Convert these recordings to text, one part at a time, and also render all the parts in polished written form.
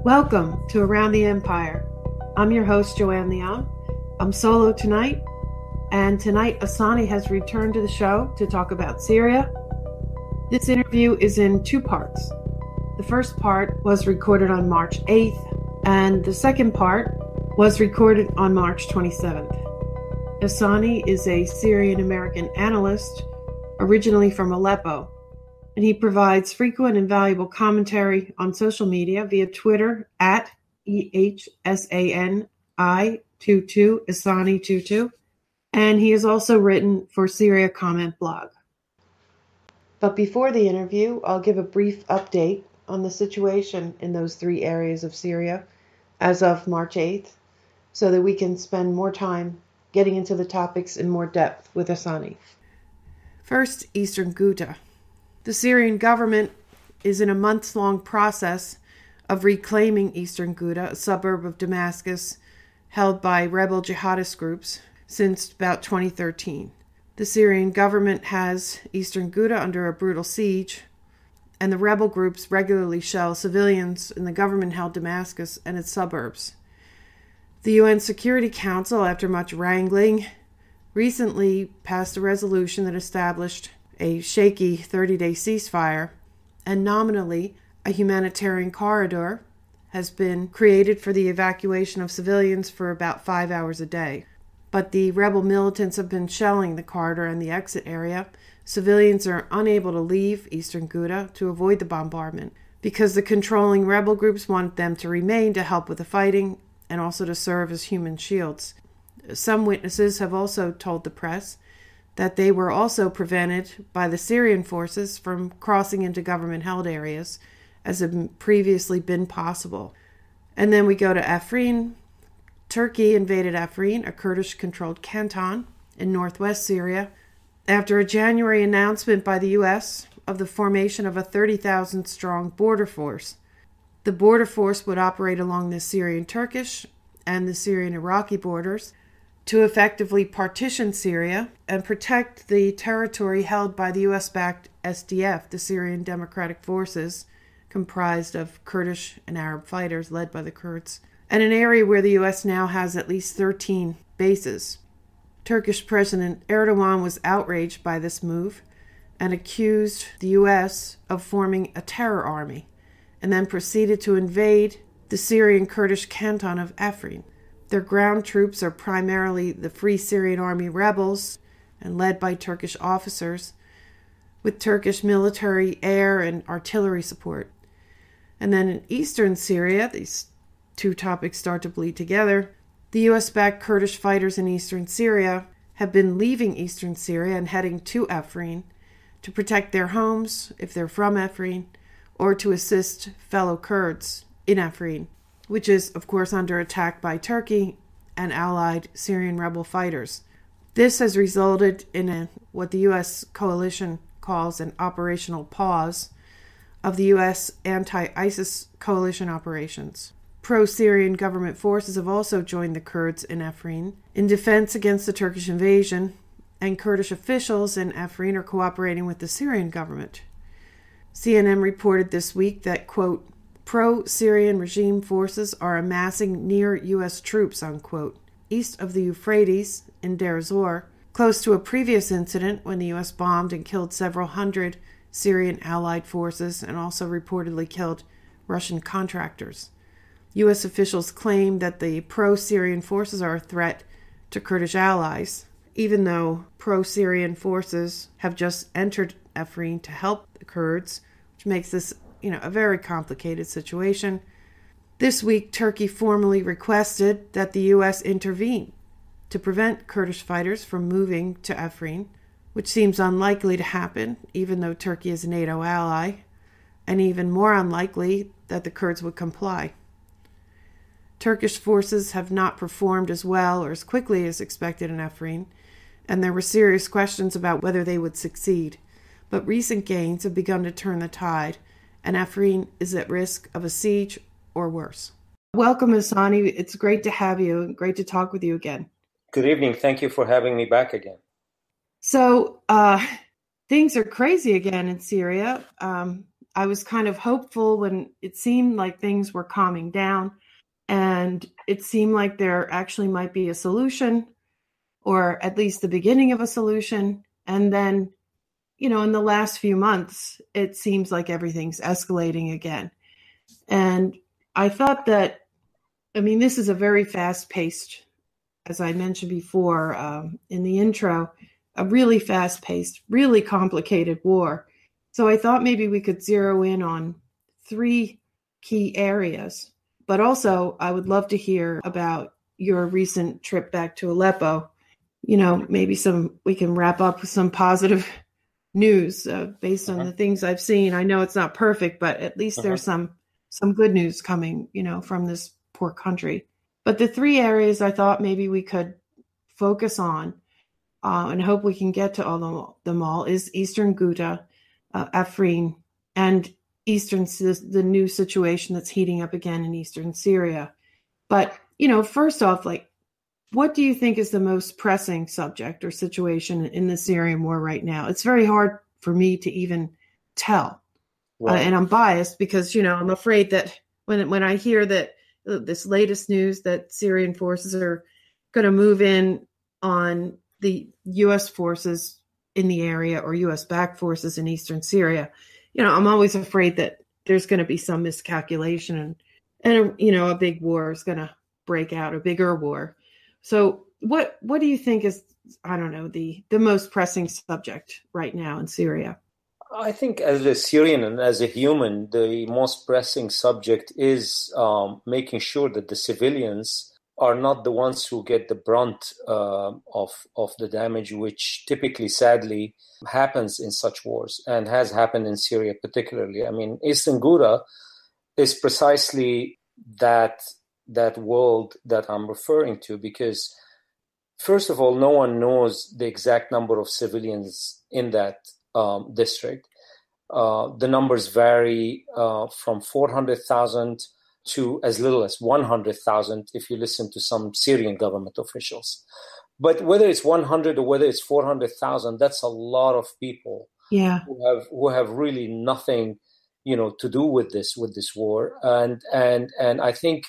Welcome to Around the Empire. I'm your host, Joanne Leon. I'm solo tonight, and tonight Ehsani has returned to the show to talk about Syria. This interview is in two parts. The first part was recorded on March 8th, and the second part was recorded on March 27th. Ehsani is a Syrian-American analyst, originally from Aleppo, and he provides frequent and valuable commentary on social media via Twitter at EHSANI22, Ehsani22, and he has also written for Syria Comment blog. But before the interview, I'll give a brief update on the situation in those three areas of Syria as of March 8th, so that we can spend more time getting into the topics in more depth with Ehsani. First, Eastern Ghouta. The Syrian government is in a months-long process of reclaiming Eastern Ghouta, a suburb of Damascus held by rebel jihadist groups, since about 2013. The Syrian government has Eastern Ghouta under a brutal siege, and the rebel groups regularly shell civilians in the government-held Damascus and its suburbs. The UN Security Council, after much wrangling, recently passed a resolution that established a shaky 30-day ceasefire, and nominally a humanitarian corridor has been created for the evacuation of civilians for about 5 hours a day. But the rebel militants have been shelling the corridor and the exit area. Civilians are unable to leave Eastern Ghouta to avoid the bombardment because the controlling rebel groups want them to remain to help with the fighting and also to serve as human shields. Some witnesses have also told the press that they were also prevented by the Syrian forces from crossing into government-held areas, as had previously been possible. And then we go to Afrin. Turkey invaded Afrin, a Kurdish-controlled canton in northwest Syria, after a January announcement by the U.S. of the formation of a 30,000-strong border force. The border force would operate along the Syrian-Turkish and the Syrian-Iraqi borders to effectively partition Syria and protect the territory held by the U.S.-backed SDF, the Syrian Democratic Forces, comprised of Kurdish and Arab fighters led by the Kurds, and an area where the U.S. now has at least 13 bases. Turkish President Erdogan was outraged by this move and accused the U.S. of forming a terror army, and then proceeded to invade the Syrian Kurdish canton of Afrin. Their ground troops are primarily the Free Syrian Army rebels and led by Turkish officers, with Turkish military, air, and artillery support. And then in eastern Syria, these two topics start to bleed together. The U.S.-backed Kurdish fighters in eastern Syria have been leaving eastern Syria and heading to Afrin to protect their homes, if they're from Afrin, or to assist fellow Kurds in Afrin, which is, of course, under attack by Turkey and allied Syrian rebel fighters. This has resulted in what the U.S. coalition calls an operational pause of the U.S. anti-ISIS coalition operations. Pro-Syrian government forces have also joined the Kurds in Afrin in defense against the Turkish invasion, and Kurdish officials in Afrin are cooperating with the Syrian government. CNN reported this week that, quote, pro-Syrian regime forces are amassing near U.S. troops, unquote, east of the Euphrates in Deir ez-Zor, close to a previous incident when the U.S. bombed and killed several hundred Syrian allied forces and also reportedly killed Russian contractors. U.S. officials claim that the pro-Syrian forces are a threat to Kurdish allies, even though pro-Syrian forces have just entered Afrin to help the Kurds, which makes this a very complicated situation. This week, Turkey formally requested that the U.S. intervene to prevent Kurdish fighters from moving to Afrin, which seems unlikely to happen, even though Turkey is a NATO ally, and even more unlikely that the Kurds would comply. Turkish forces have not performed as well or as quickly as expected in Afrin, and there were serious questions about whether they would succeed. But recent gains have begun to turn the tide, and Afrin is at risk of a siege or worse. Welcome, Ehsani. It's great to have you. Great to talk with you again. Good evening. Thank you for having me back again. So, things are crazy again in Syria. I was kind of hopeful when it seemed like things were calming down, and it seemed like there actually might be a solution, or at least the beginning of a solution. And then, in the last few months, it seems like everything's escalating again. And I thought that, this is a very fast-paced, as I mentioned before in the intro, a really fast-paced, really complicated war. So I thought maybe we could zero in on 3 key areas. But also, I would love to hear about your recent trip back to Aleppo. Maybe we can wrap up with some positive news based on the things I've seen. I know it's not perfect, but at least there's some good news coming, from this poor country. But the 3 areas I thought maybe we could focus on and hope we can get to them all is Eastern Ghouta, Afrin, and the new situation that's heating up again in Eastern Syria. But, first off, what do you think is the most pressing subject or situation in the Syrian war right now? It's very hard for me to even tell. Right. And I'm biased because, I'm afraid that when I hear that this latest news that Syrian forces are going to move in on the U.S. forces in the area or U.S.-backed forces in Eastern Syria, I'm always afraid that there's going to be some miscalculation and a big war is going to break out, a bigger war. So what do you think is, the most pressing subject right now in Syria? I think as a Syrian and as a human, the most pressing subject is making sure that the civilians are not the ones who get the brunt of the damage, which typically, sadly, happens in such wars and has happened in Syria particularly. Eastern Ghouta is precisely that world that I'm referring to because, first of all, no one knows the exact number of civilians in that district. The numbers vary from 400,000 to as little as 100,000 if you listen to some Syrian government officials. But whether it's 100 or whether it's 400,000, that's a lot of people who have really nothing, to do with this war. And I think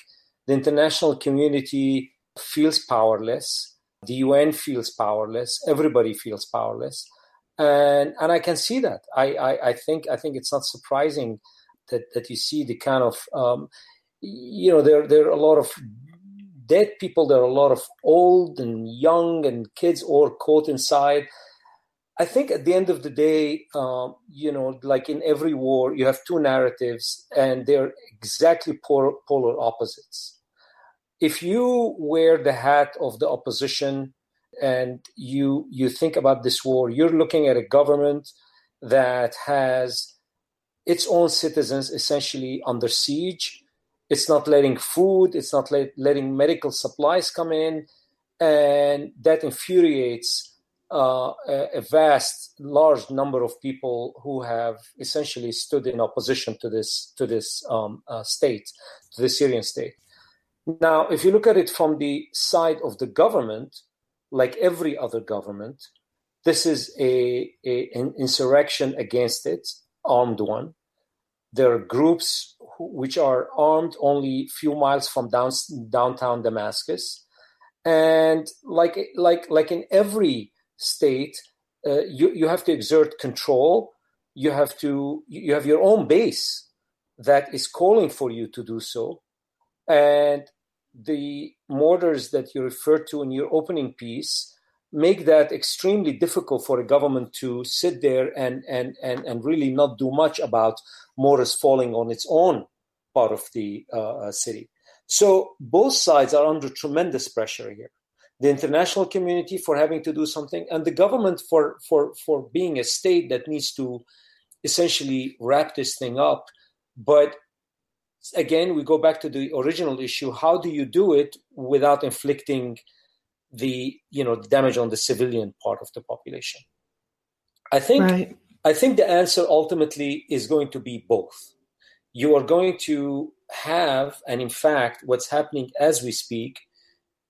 the international community feels powerless. The UN feels powerless. Everybody feels powerless. And I can see that. I think it's not surprising that you see the kind of, there are a lot of dead people. There are a lot of old and young and kids all caught inside. I think at the end of the day, like in every war, you have 2 narratives and they're exactly polar opposites. If you wear the hat of the opposition and you think about this war, you're looking at a government that has its own citizens essentially under siege. It's not letting food, it's not letting medical supplies come in, and that infuriates a large number of people who have essentially stood in opposition to this state, to the Syrian state. Now, if you look at it from the side of the government, like every other government, this is an insurrection against it, armed one. There are groups which are armed only a few miles from downtown Damascus, and like in every state, you have to exert control. You have your own base that is calling for you to do so, and the mortars that you referred to in your opening piece make that extremely difficult for a government to sit there and really not do much about mortars falling on its own part of the city. So both sides are under tremendous pressure here. The international community for having to do something, and the government for being a state that needs to essentially wrap this thing up. But again, we go back to the original issue. How do you do it without inflicting the damage on the civilian part of the population? I think the answer ultimately is going to be both. You are going to have, and in fact, what's happening as we speak,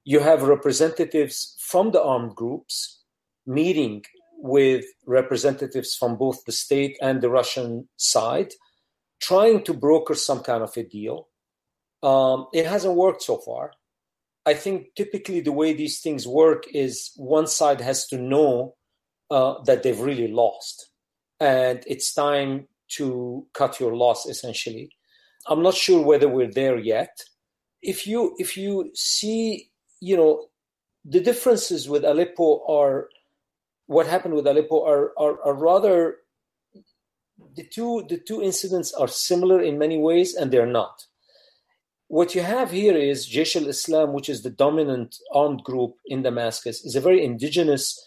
you have representatives from the armed groups meeting with representatives from both the state and the Russian side trying to broker some kind of a deal. It hasn't worked so far. I think typically the way these things work is one side has to know that they've really lost, and it's time to cut your loss, essentially. I'm not sure whether we're there yet. If you see, the differences with Aleppo are, what happened with Aleppo are rather, the two incidents are similar in many ways, and they're not. What you have here is Jaish al-Islam, which is the dominant armed group in Damascus, is a very indigenous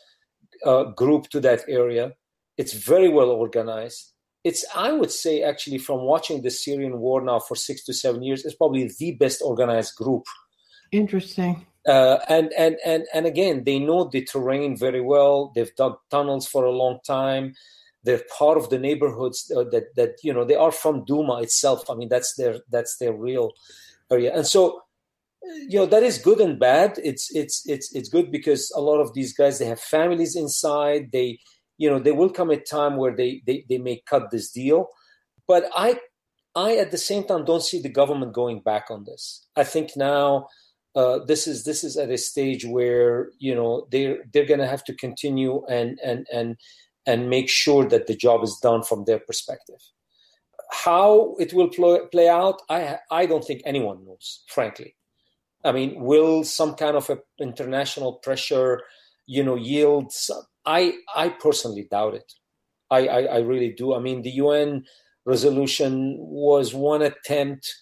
group to that area. It's very well organized. It's, I would say, actually, from watching the Syrian war now for 6 to 7 years, it's probably the best organized group. Interesting. And again, they know the terrain very well. They've dug tunnels for a long time. They're part of the neighborhoods that they are from Douma itself. I mean, that's their real area. And so, that is good and bad. It's good because a lot of these guys, they have families inside. They will come a time where they may cut this deal. But I at the same time don't see the government going back on this. I think now this is at a stage where they're going to have to continue and make sure that the job is done from their perspective. How it will play out, I don't think anyone knows, frankly. I mean, will some kind of international pressure, yield? I personally doubt it. I really do. I mean, the UN resolution was one attempt.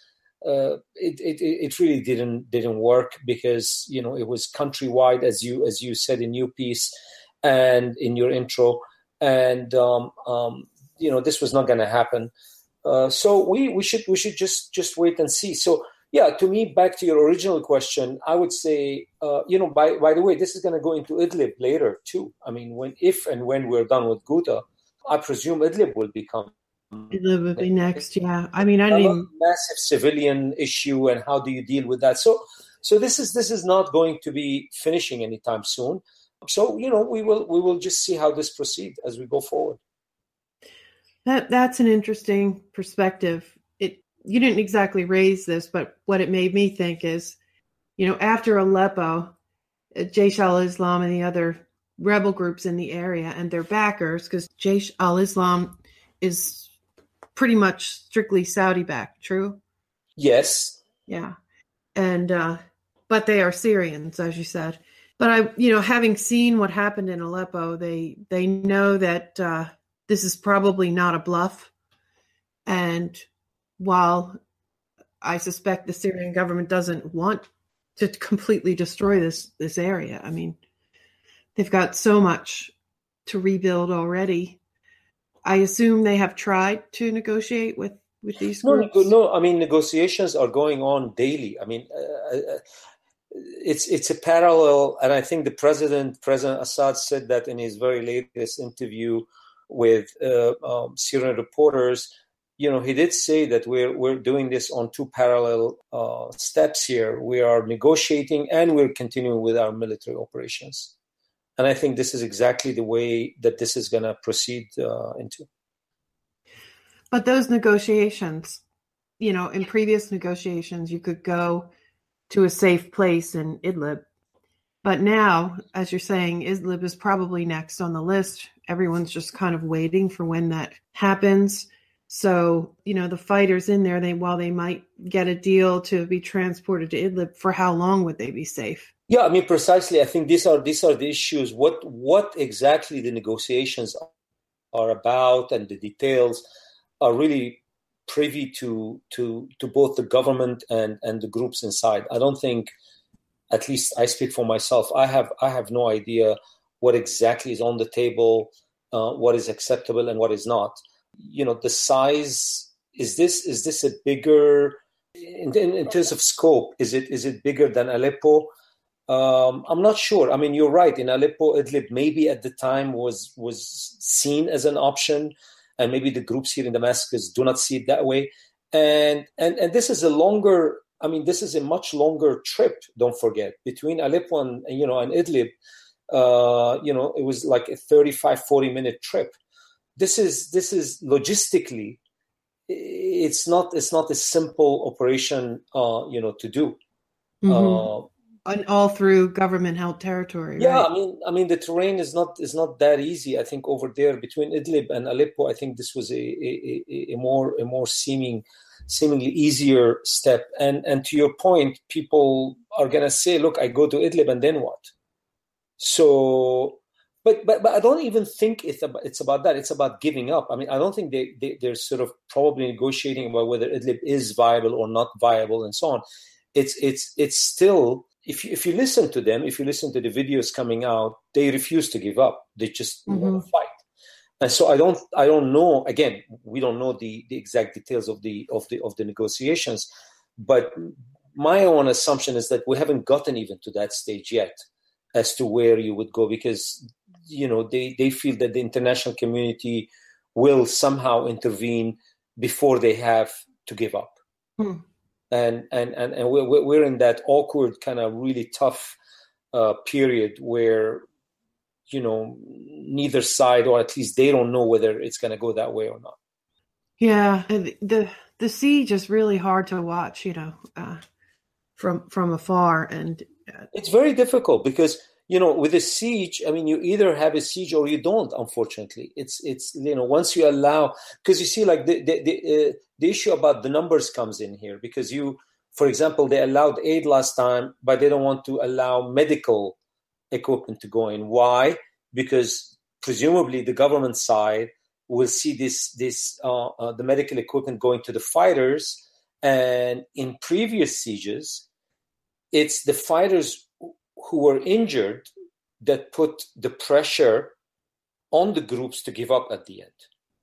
It really didn't work because it was countrywide, as you said in your piece and in your intro, and this was not going to happen. So we should just wait and see. So yeah, to me, back to your original question, I would say, by the way, this is going to go into Idlib later too. I mean, if and when we're done with Ghouta, I presume Idlib will become. Idlib will be next, yeah. I mean, I didn't even... massive civilian issue, and how do you deal with that? So this is not going to be finishing anytime soon. So we will just see how this proceeds as we go forward. That's an interesting perspective. You didn't exactly raise this, but what it made me think is, after Aleppo, Jaish al-Islam and the other rebel groups in the area and their backers, because Jaish al-Islam is pretty much strictly Saudi-backed, true? Yes. Yeah. And, but they are Syrians, as you said. But having seen what happened in Aleppo, they know that this is probably not a bluff. And while I suspect the Syrian government doesn't want to completely destroy this area, I mean, they've got so much to rebuild already. I assume they have tried to negotiate with these groups. No. I mean, negotiations are going on daily. I mean, it's a parallel, and I think President Assad said that in his very latest interview with Syrian reporters. He did say that we're doing this on two parallel steps here. We are negotiating and we're continuing with our military operations. And I think this is exactly the way that this is going to proceed into. But those negotiations, in previous negotiations, you could go to a safe place in Idlib. But now, as you're saying, Idlib is probably next on the list. Everyone's just kind of waiting for when that happens. So, the fighters in there, while they might get a deal to be transported to Idlib, for how long would they be safe? Yeah, I mean, precisely. I think these are the issues. What exactly the negotiations are about and the details are really privy to both the government and the groups inside. I don't think, at least I speak for myself, I have no idea what exactly is on the table, what is acceptable and what is not. The size, is this a bigger, in terms of scope, is it bigger than Aleppo? I'm not sure. I mean, you're right. In Aleppo, Idlib maybe at the time was seen as an option, and maybe the groups here in Damascus do not see it that way. And this is this is a much longer trip. Don't forget, between Aleppo and Idlib, it was like a 35-40 minute trip. This is logistically, it's not a simple operation, to do. Mm-hmm. And all through government-held territory, Yeah, right? I mean, the terrain is not that easy. I think over there between Idlib and Aleppo, I think this was a more seemingly easier step. And to your point, people are gonna say, "Look, I go to Idlib, and then what?" So, but I don't even think it's about that. It's about giving up. I mean, I don't think they're sort of probably negotiating about whether Idlib is viable or not viable, and so on. It's still, if you listen to them, if you listen to the videos coming out, they refuse to give up. They just want to fight. And so I don't know. Again, we don't know the exact details of the negotiations, but my own assumption is that we haven't gotten even to that stage yet as to where you would go, because they feel that the international community will somehow intervene before they have to give up. And we're in that awkward, kind of really tough period where neither side, or at least they don't know whether it's going to go that way or not. Yeah, the siege is really hard to watch, from afar, and it's very difficult because with a siege, I mean, you either have a siege or you don't. Unfortunately, it's once you allow, because you see, like the issue about the numbers comes in here, because for example, they allowed aid last time, but they don't want to allow medical equipment to go in. Why? Because presumably the government side will see the medical equipment going to the fighters, and in previous sieges, it's the fighters who were injured that put the pressure on the groups to give up at the end.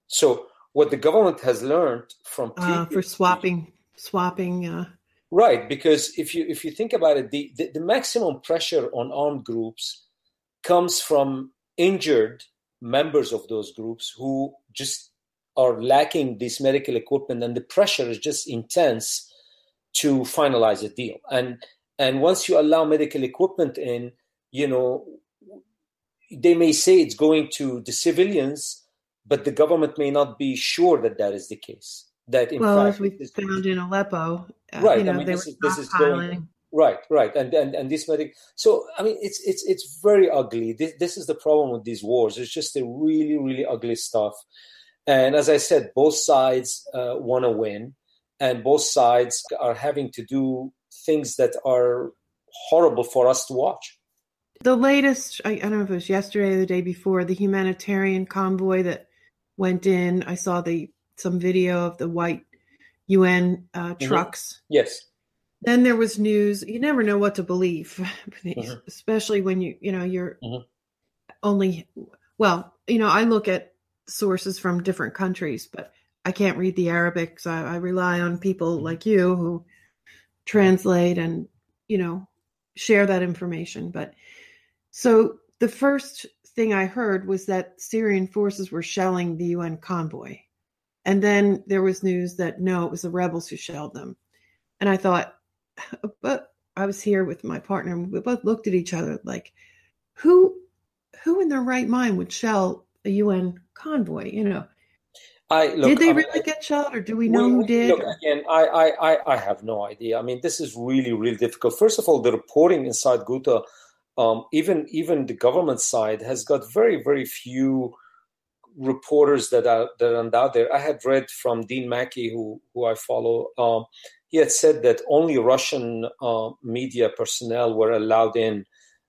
So what the government has learned from for swapping. Right, because if you think about it, the maximum pressure on armed groups comes from injured members of those groups who just are lacking this medical equipment, and the pressure is just intense to finalize a deal. And once you allow medical equipment in, they may say it's going to the civilians, but the government may not be sure that is the case. That in fact, as we found in Aleppo, right? I mean, they this were is going right, and this medical. So I mean, it's very ugly. This is the problem with these wars. It's just a really, really ugly stuff. And as I said, both sides want to win, and both sides are having to do things that are horrible for us to watch. The latest, I don't know if it was yesterday or the day before, the humanitarian convoy that went in, I saw some video of the white UN trucks. Yes. Then there was news. You never know what to believe, especially when you're only, I look at sources from different countries, but I can't read the Arabic, so I rely on people like you who translate and, share that information. But so the first thing I heard was that Syrian forces were shelling the UN convoy. And then there was news that no, it was the rebels who shelled them. And I thought, but I was here with my partner, and we both looked at each other like, who in their right mind would shell a UN convoy? Did they really get shelled, or do we know who did? Look, again, I have no idea. I mean, this is really, really difficult. First of all, the reporting inside Ghouta, even the government side has got very, very few reporters that are out there. I had read from Dean Mackey, who I follow. He had said that only Russian media personnel were allowed in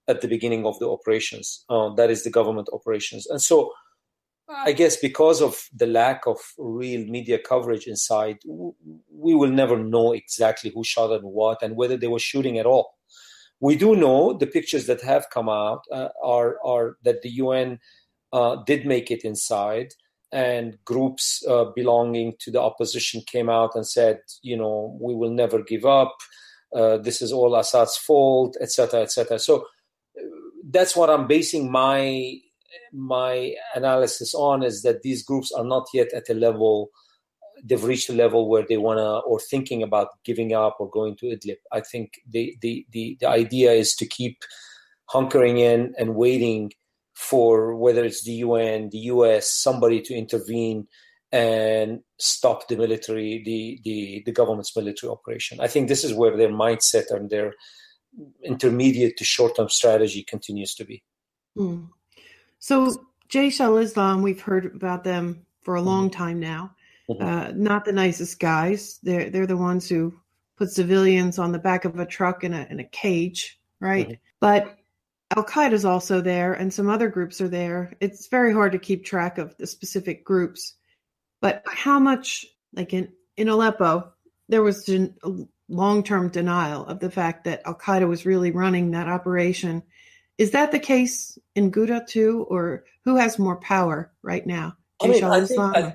at the beginning of the operations. That is the government operations. And so I guess because of the lack of real media coverage inside, we will never know exactly who shot and what, and whether they were shooting at all. We do know the pictures that have come out are that the UN did make it inside, and groups belonging to the opposition came out and said, we will never give up. This is all Assad's fault, etc., etc. So that's what I'm basing my analysis on, is that these groups are not yet at a level, they've reached a level where they want to, or thinking about giving up or going to Idlib. I think the idea is to keep hunkering in and waiting for whether it's the UN, the US, somebody to intervene and stop the military, the government's military operation. I think this is where their mindset and their intermediate to short-term strategy continues to be. So Jaish al-Islam, we've heard about them for a long time now. Not the nicest guys. They're the ones who put civilians on the back of a truck in a cage, right? But Al-Qaeda is also there, and some other groups are there. It's very hard to keep track of the specific groups. But how much, like in Aleppo, there was a long-term denial of the fact that Al-Qaeda was really running that operation. Is that the case in Ghouta too, or who has more power right now? Jaish al-Islam?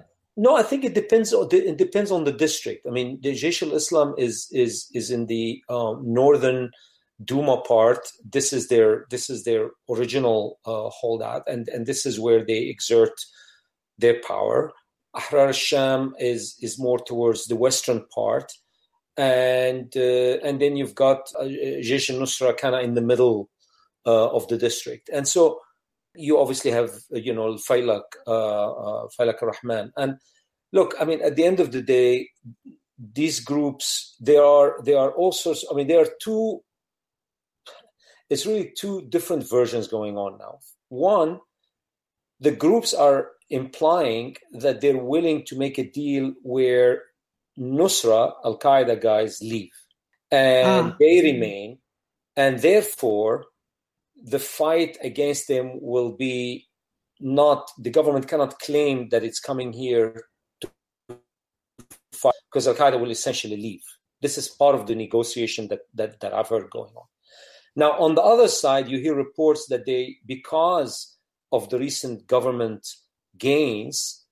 I think it depends. It depends on the district. I mean, the Jaish al-Islam is in the northern Douma part. This is their original holdout, and this is where they exert their power. Ahrar al-Sham is more towards the western part, and then you've got Jaish al-Nusra kind of in the middle of the district, and so you obviously have Faylaq al-Rahman. And look, I mean, at the end of the day, these groups there are all sorts. I mean, there are two. It's really two different versions going on now. One, the groups are implying that they're willing to make a deal where Nusra, Al-Qaeda guys, leave and they remain, and therefore the fight against them will be not, the government cannot claim that it's coming here to fight because Al-Qaeda will essentially leave. This is part of the negotiation that I've heard going on. Now, on the other side, you hear reports that because of the recent government gains,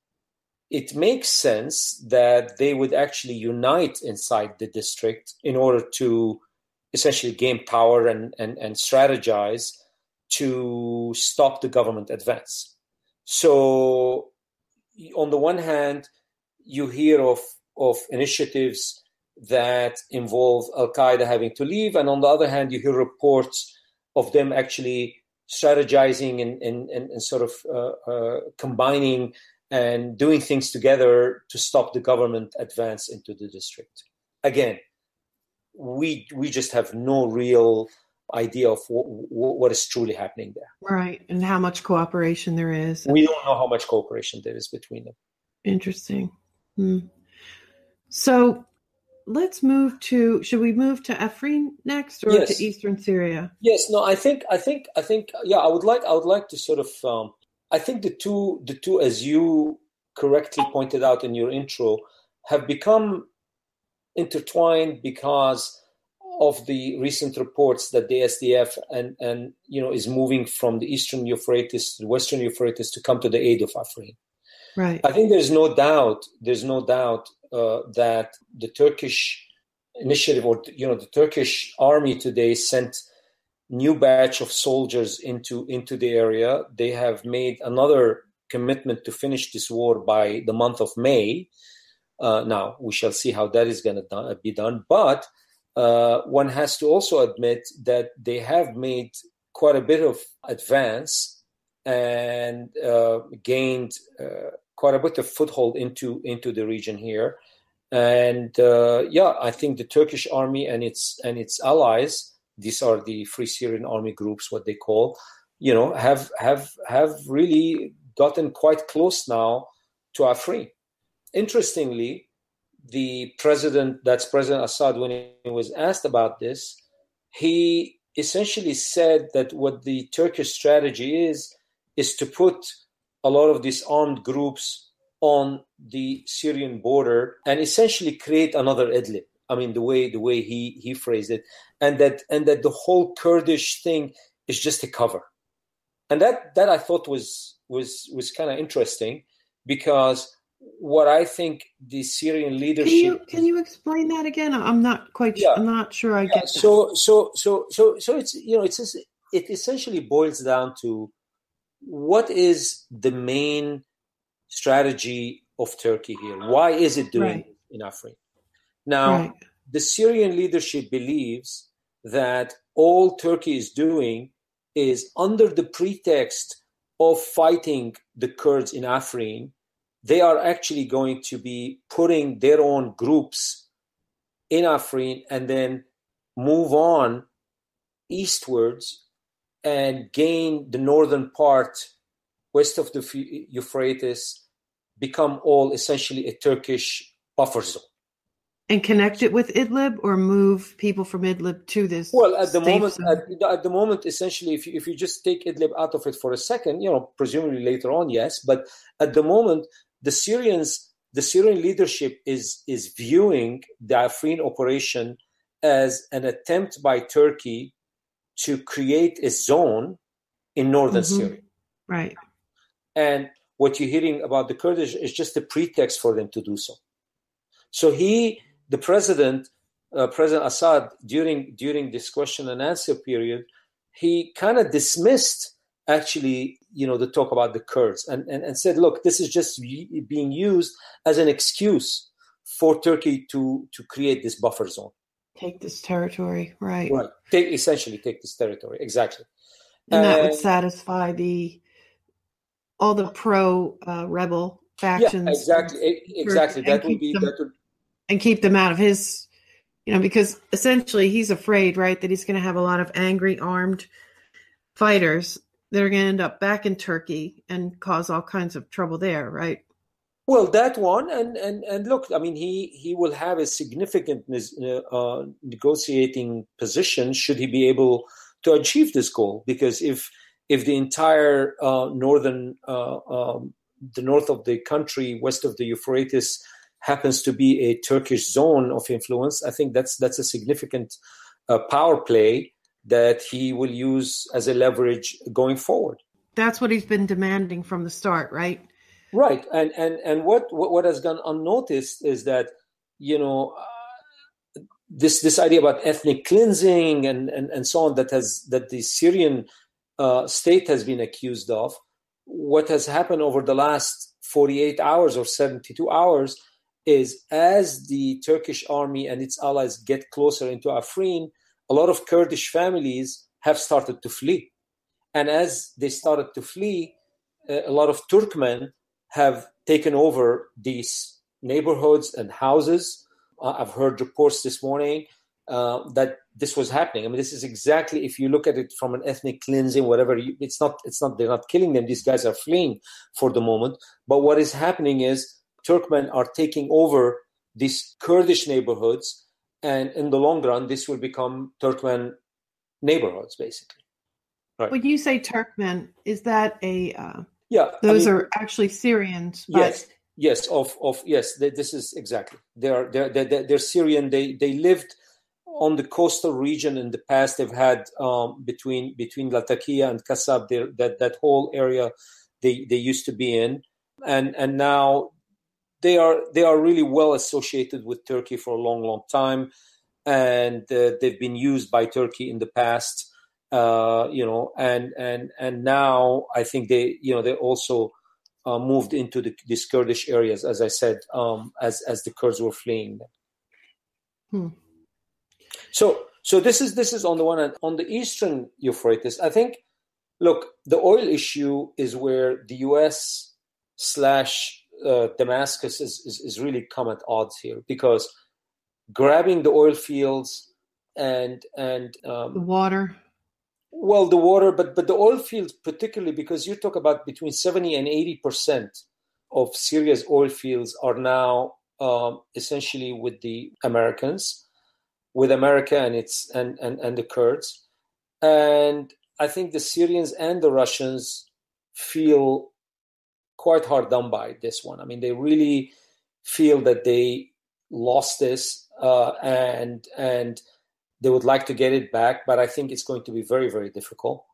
it makes sense that they would actually unite inside the district in order to essentially gain power and strategize to stop the government advance. So on the one hand, you hear of initiatives that involve Al-Qaeda having to leave, and on the other hand, you hear reports of them actually strategizing and sort of combining and doing things together to stop the government advance into the district. Again, we just have no real idea of what is truly happening there. Right, and how much cooperation there is. We don't know how much cooperation there is between them. Interesting. So let's move to, should we move to Afrin next, or to Eastern Syria? Yes, no, I think, yeah, I would like to sort of, I think the two, as you correctly pointed out in your intro, have become intertwined because of the recent reports that the SDF and is moving from the Eastern Euphrates to the Western Euphrates to come to the aid of Afrin. Right. I think there's no doubt that the Turkish initiative, or the Turkish army today, sent new batch of soldiers into the area. They have made another commitment to finish this war by the month of May. Now we shall see how that is going to be done. But one has to also admit that they have made quite a bit of advance and gained quite a bit of foothold into the region here. And I think the Turkish army and its allies, these are the Free Syrian Army groups, what they call, have really gotten quite close now to Afrin. Interestingly, President Assad, when he was asked about this, he essentially said that what the Turkish strategy is to put a lot of these armed groups on the Syrian border and essentially create another Idlib. I mean, the way he phrased it, and that the whole Kurdish thing is just a cover, and that I thought was kind of interesting, because what I think the Syrian leadership. Can you explain that again? I'm not quite. Yeah. I'm not sure I get that. So it essentially boils down to what is the main strategy of Turkey here? Why is it doing it in Afrin? Now, the Syrian leadership believes that all Turkey is doing is, under the pretext of fighting the Kurds in Afrin, they are actually going to be putting their own groups in Afrin and then move on eastwards and gain the northern part west of the Euphrates, become all essentially a Turkish buffer zone. And connect it with Idlib, or move people from Idlib to this? Well, at the moment, essentially, if you just take Idlib out of it for a second, presumably later on, yes, but at the moment, the Syrian leadership is viewing the Afrin operation as an attempt by Turkey to create a zone in northern Syria. Right. And what you're hearing about the Kurdish is just a pretext for them to do so. So the President Assad, during this question and answer period, he kind of dismissed actually, the talk about the Kurds and said, look, this is just being used as an excuse for Turkey to create this buffer zone. Take this territory, right. Right. Essentially take this territory, exactly. And that would satisfy all the pro-rebel factions. Yeah, exactly. And keep them out of his, because essentially he's afraid, right, that he's going to have a lot of angry armed fighters that are going to end up back in Turkey and cause all kinds of trouble there, right? Well, that one, and look, I mean, he will have a significant negotiating position should he be able to achieve this goal, because if the entire the north of the country, west of the Euphrates, happens to be a Turkish zone of influence, I think that's a significant power play that he will use as a leverage going forward. That's what he's been demanding from the start, right? Right, and what has gone unnoticed is that this idea about ethnic cleansing and so on that the Syrian state has been accused of. What has happened over the last 48 hours or 72 hours is, as the Turkish army and its allies get closer into Afrin, a lot of Kurdish families have started to flee. And as they started to flee, a lot of Turkmen have taken over these neighborhoods and houses. I've heard reports this morning that this was happening. I mean, this is exactly, if you look at it from an ethnic cleansing, whatever, it's not, they're not killing them. These guys are fleeing for the moment. But what is happening is Turkmen are taking over these Kurdish neighborhoods. And in the long run, this will become Turkmen neighborhoods, basically. Right. When you say Turkmen, is that those are actually Syrians? Yes. Yes, yes. This is exactly. They're Syrian. They lived on the coastal region in the past. They've had between Latakia and Kasab, that whole area they used to be in, and now they are really well associated with Turkey for a long time, and they've been used by Turkey in the past. And now I think they also moved into these Kurdish areas, as I said, as the Kurds were fleeing them. So this is on the one hand. On the Eastern Euphrates, I think, look, the oil issue is where the U.S. / Damascus is really come at odds here, because grabbing the oil fields and the water. Well, the water, but the oil fields particularly, because you talk about between 70 and 80% of Syria's oil fields are now essentially with the Americans, with America and the Kurds. And I think the Syrians and the Russians feel quite hard done by this one. I mean, they really feel that they lost this and they would like to get it back, but I think it's going to be very, very difficult.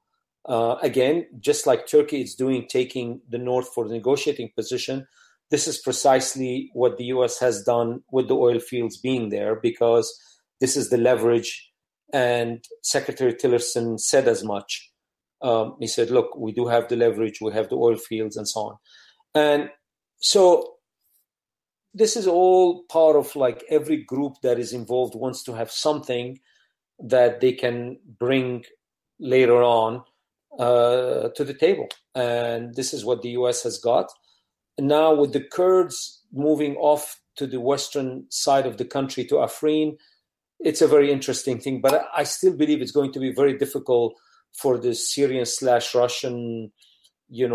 Again, just like Turkey is doing, taking the north for the negotiating position, this is precisely what the U.S. has done with the oil fields being there, because this is the leverage, and Secretary Tillerson said as much. He said, look, we do have the leverage, we have the oil fields and so on. And so this is all part of, like, every group that is involved wants to have something that they can bring later on to the table. And this is what the U.S. has got. now with the Kurds moving off to the western side of the country to Afrin, it's a very interesting thing. But I still believe it's going to be very difficult for the Syrian/Russian,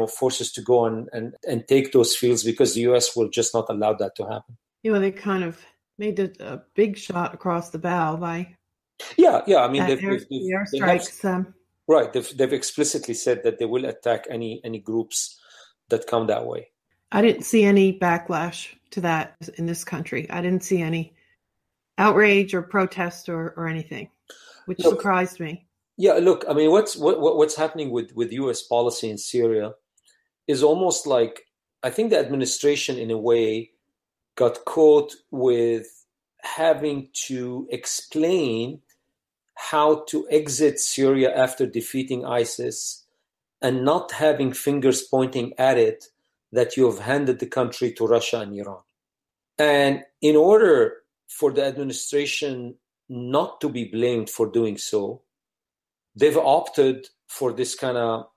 forces to go and take those fields, because the U.S. will just not allow that to happen. They kind of made a big shot across the bow by I mean, the airstrikes. Right, they've explicitly said that they will attack any groups that come that way. I didn't see any backlash to that in this country. I didn't see any outrage or protest or anything, which surprised me. Yeah, look, I mean, what's happening with U.S. policy in Syria is almost like, I think the administration in a way got caught with having to explain how to exit Syria after defeating ISIS and not having fingers pointing at it that you have handed the country to Russia and Iran. And in order for the administration not to be blamed for doing so, they've opted for this kind of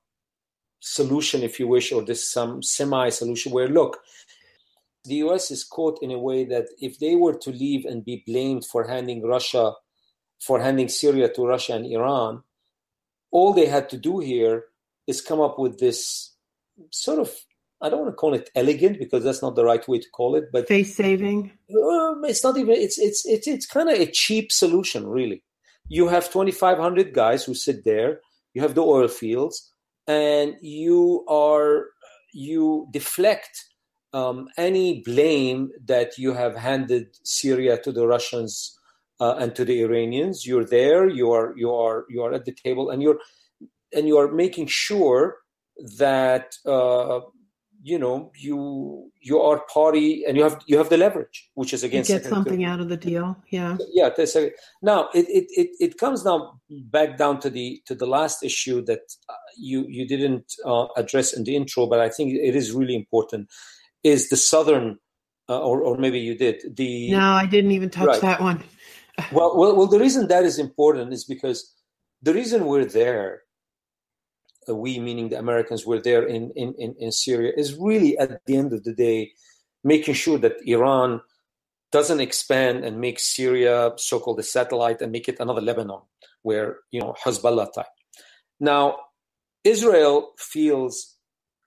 solution, if you wish, or this some semi-solution where, look, the US is caught in a way that if they were to leave and be blamed for handing Syria to Russia and Iran, all they had to do here is come up with this sort of, I don't want to call it elegant because that's not the right way to call it, but face saving. It's not even. It's kind of a cheap solution, really. You have 2,500 guys who sit there. You have the oil fields, and you deflect any blame that you have handed Syria to the Russians and to the Iranians. You're there. You are at the table, and you are making sure that you are party, and you have the leverage, which is against get something out of the deal. Yeah. Now it comes now back down to the last issue that you didn't address in the intro, but I think it is really important. Is the southern, or maybe you did No, I didn't even touch that one. Well, the reason that is important is because the reason we're there, we meaning the Americans, were there in Syria, is really at the end of the day making sure that Iran doesn't expand and make Syria so-called a satellite and make it another Lebanon, where Hezbollah type. Now, Israel feels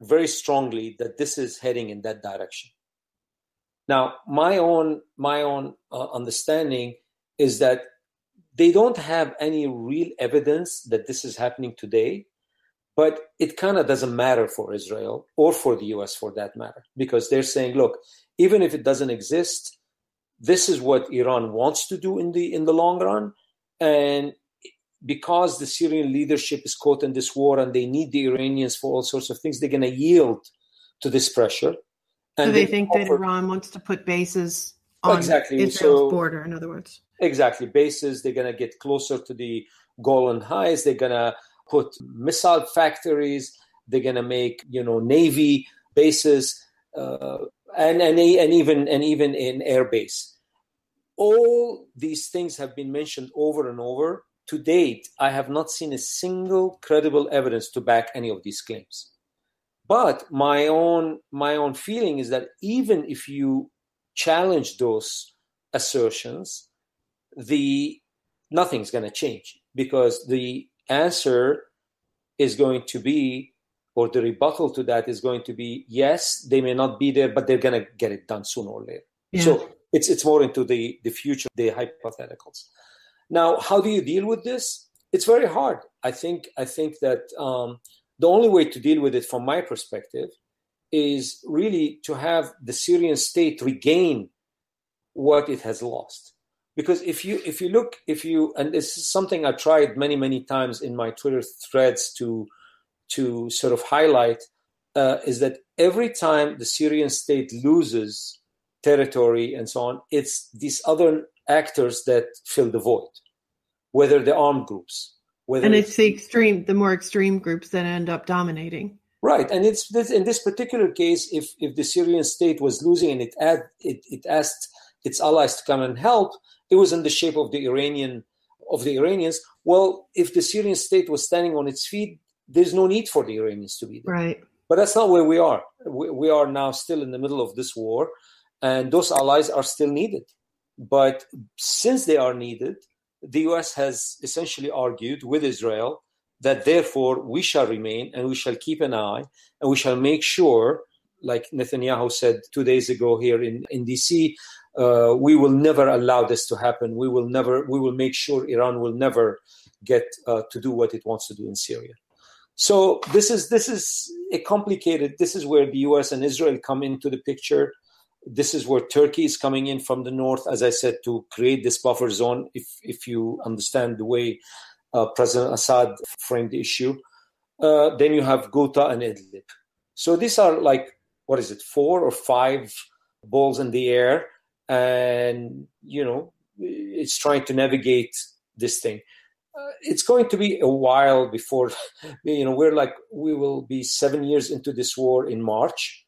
very strongly that this is heading in that direction. Now, my own understanding is that they don't have any real evidence that this is happening today. But it kind of doesn't matter for Israel or for the US for that matter, because they're saying, look, even if it doesn't exist, this is what Iran wants to do in the long run. And because the Syrian leadership is caught in this war and they need the Iranians for all sorts of things, they're going to yield to this pressure. And so they think that Iran wants to put bases on Israel's border, in other words. Exactly. Bases, they're going to get closer to the Golan Heights. They're going to put missile factories. They're going to make, Navy bases, and even in air base. All these things have been mentioned over and over. To date, I have not seen a single credible evidence to back any of these claims. But my own feeling is that even if you challenge those assertions, nothing's going to change, because the answer is going to be, or the rebuttal to that is going to be, yes, they may not be there, but they're going to get it done sooner or later. Yeah. So it's more into the future, the hypotheticals. Now, how do you deal with this? It's very hard. I think that the only way to deal with it, from my perspective, is really to have the Syrian state regain what it has lost. Because if you look, and this is something I tried many times in my Twitter threads to sort of highlight, is that every time the Syrian state loses territory and so on, it's these other actors that fill the void, whether the armed groups, and it's the more extreme groups that end up dominating. Right, and it's in this particular case, if the Syrian state was losing and it asked its allies to come and help, it was in the shape of the Iranians. Well, if the Syrian state was standing on its feet, there's no need for the Iranians to be there. Right. But that's not where we are. We are now still in the middle of this war, and those allies are still needed. But since they are needed, the US has essentially argued with Israel that therefore we shall remain and we shall keep an eye and we shall make sure, like Netanyahu said 2 days ago here in DC, we will never allow this to happen. We will make sure Iran will never get to do what it wants to do in Syria. So this is a complicated, this is where the US and Israel come into the picture. This is where Turkey is coming in from the north, as I said, to create this buffer zone, if you understand the way President Assad framed the issue. Then you have Ghouta and Idlib. So these are like, 4 or 5 balls in the air, and, it's trying to navigate this thing. It's going to be a while before, we will be 7 years into this war in March.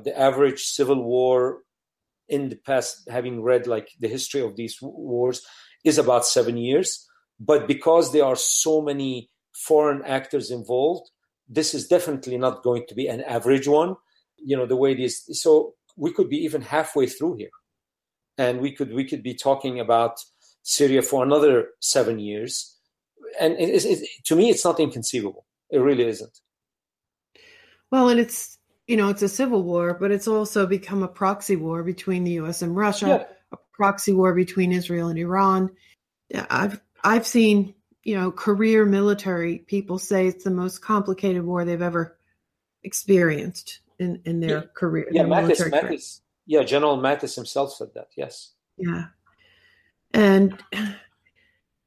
The average civil war in the past, having read like the history of these wars, is about 7 years. But because there are so many foreign actors involved, this is definitely not going to be an average one. The way it is. So we could be even halfway through here. And we could be talking about Syria for another 7 years. And to me, it's not inconceivable. It really isn't. Well, and it's a civil war, but it's also become a proxy war between the U.S. and Russia, a proxy war between Israel and Iran. I've seen, career military people say it's the most complicated war they've ever experienced in their career. Yeah, Mattis. Yeah, General Mattis himself said that. Yes. Yeah, and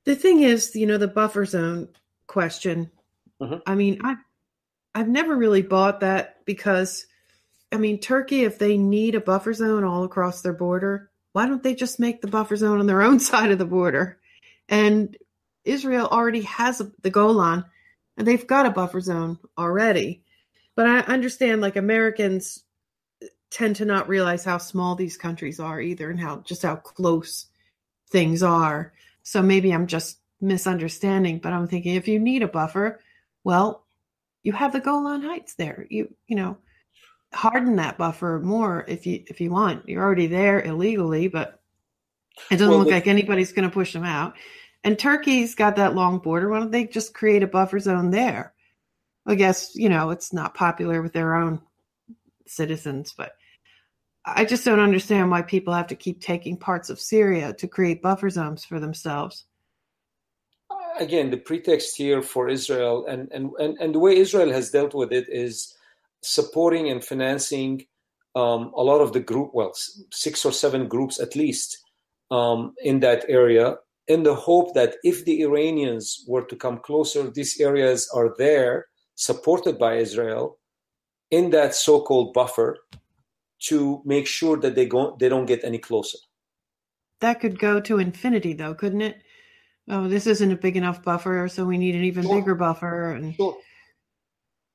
the thing is, the buffer zone question. Mm-hmm. I mean, I've never really bought that because, Turkey, if they need a buffer zone all across their border, why don't they just make the buffer zone on their own side of the border? And Israel already has the Golan, and they've got a buffer zone already. But I understand, Americans tend to not realize how small these countries are either, and how close things are. So maybe I'm just misunderstanding, but I'm thinking if you need a buffer, well, you have the Golan Heights there. You harden that buffer more if you want. You're already there illegally, but it doesn't look like anybody's going to push them out. And Turkey's got that long border. Why don't they just create a buffer zone there? I guess, it's not popular with their own citizens, but I just don't understand why people have to keep taking parts of Syria to create buffer zones for themselves. Again, the pretext here for Israel and the way Israel has dealt with it is supporting and financing a lot of the 6 or 7 groups at least in that area, in the hope that if the Iranians were to come closer, these areas are there, supported by Israel, in that so-called buffer, to make sure that they don't get any closer. That could go to infinity, though, couldn't it? Oh, this isn't a big enough buffer, so we need an even bigger buffer. And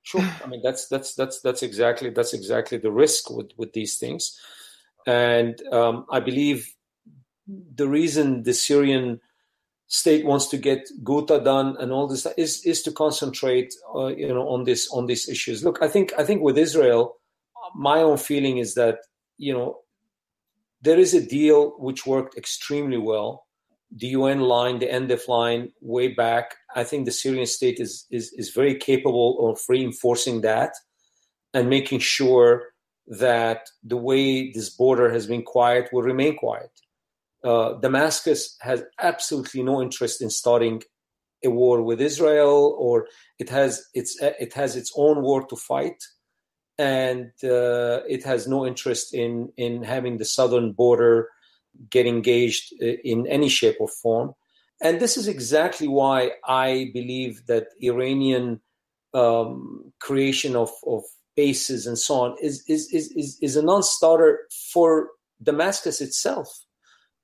Sure. That's exactly the risk with these things. And I believe the reason the Syrian state wants to get Ghouta done and all this is to concentrate, on these issues. Look, I think with Israel, my own feeling is that, there is a deal which worked extremely well. The UN line, the NDF line, way back. I think the Syrian state is very capable of reinforcing that and making sure that the way this border has been quiet will remain quiet. Damascus has absolutely no interest in starting a war with Israel, or it has its own war to fight, and it has no interest in having the southern border get engaged in any shape or form. And this is exactly why I believe that Iranian creation of bases and so on is a non-starter for Damascus itself,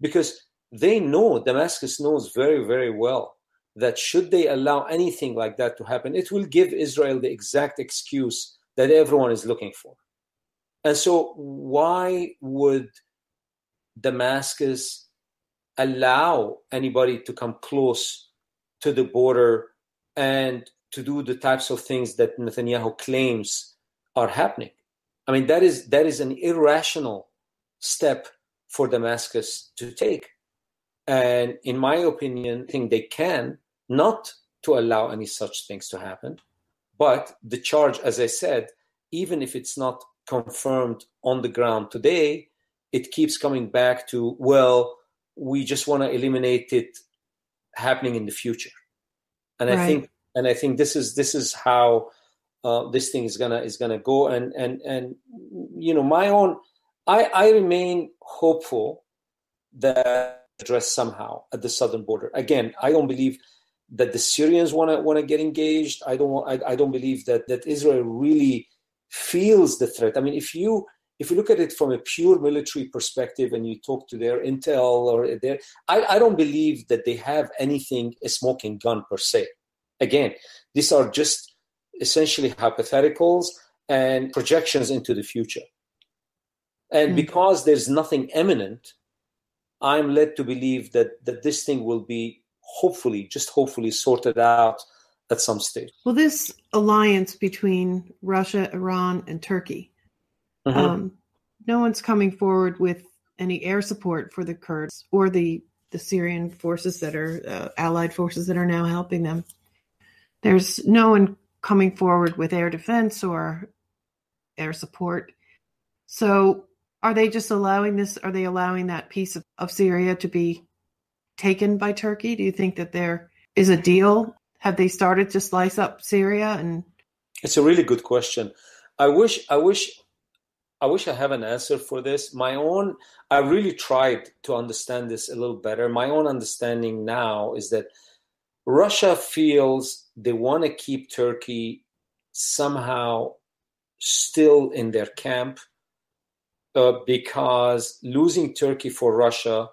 because Damascus knows very, very well that should they allow anything like that to happen, it will give Israel the exact excuse that everyone is looking for. And so why would Damascus allow anybody to come close to the border and to do the types of things that Netanyahu claims are happening. I mean, that is an irrational step for Damascus to take. And in my opinion, I think they can not to allow any such things to happen. But the charge, as I said, even if it's not confirmed on the ground today, it keeps coming back to, well, we just want to eliminate it happening in the future. And Right. I think this is how this thing is gonna go. And you know, I remain hopeful that address somehow at the southern border. Again, I don't believe that the Syrians want to get engaged. I don't believe that Israel really feels the threat. I mean, if you look at it from a pure military perspective and you talk to their intel or their, I don't believe that they have anything, a smoking gun per se. Again, these are just essentially hypotheticals and projections into the future. And because there's nothing imminent, I'm led to believe that this thing will be hopefully sorted out at some stage. Well, this alliance between Russia, Iran, and Turkey, no one's coming forward with any air support for the Kurds or the Syrian forces that are allied forces that are now helping them. There's no one coming forward with air defense or air support. So are they just allowing this? Are they allowing that piece of Syria to be taken by Turkey? Do you think that there is a deal? Have they started to slice up Syria? And it's a really good question. I wish I have an answer for this. I really tried to understand this a little better. My own understanding now is that Russia feels they want to keep Turkey somehow still in their camp because losing Turkey for Russia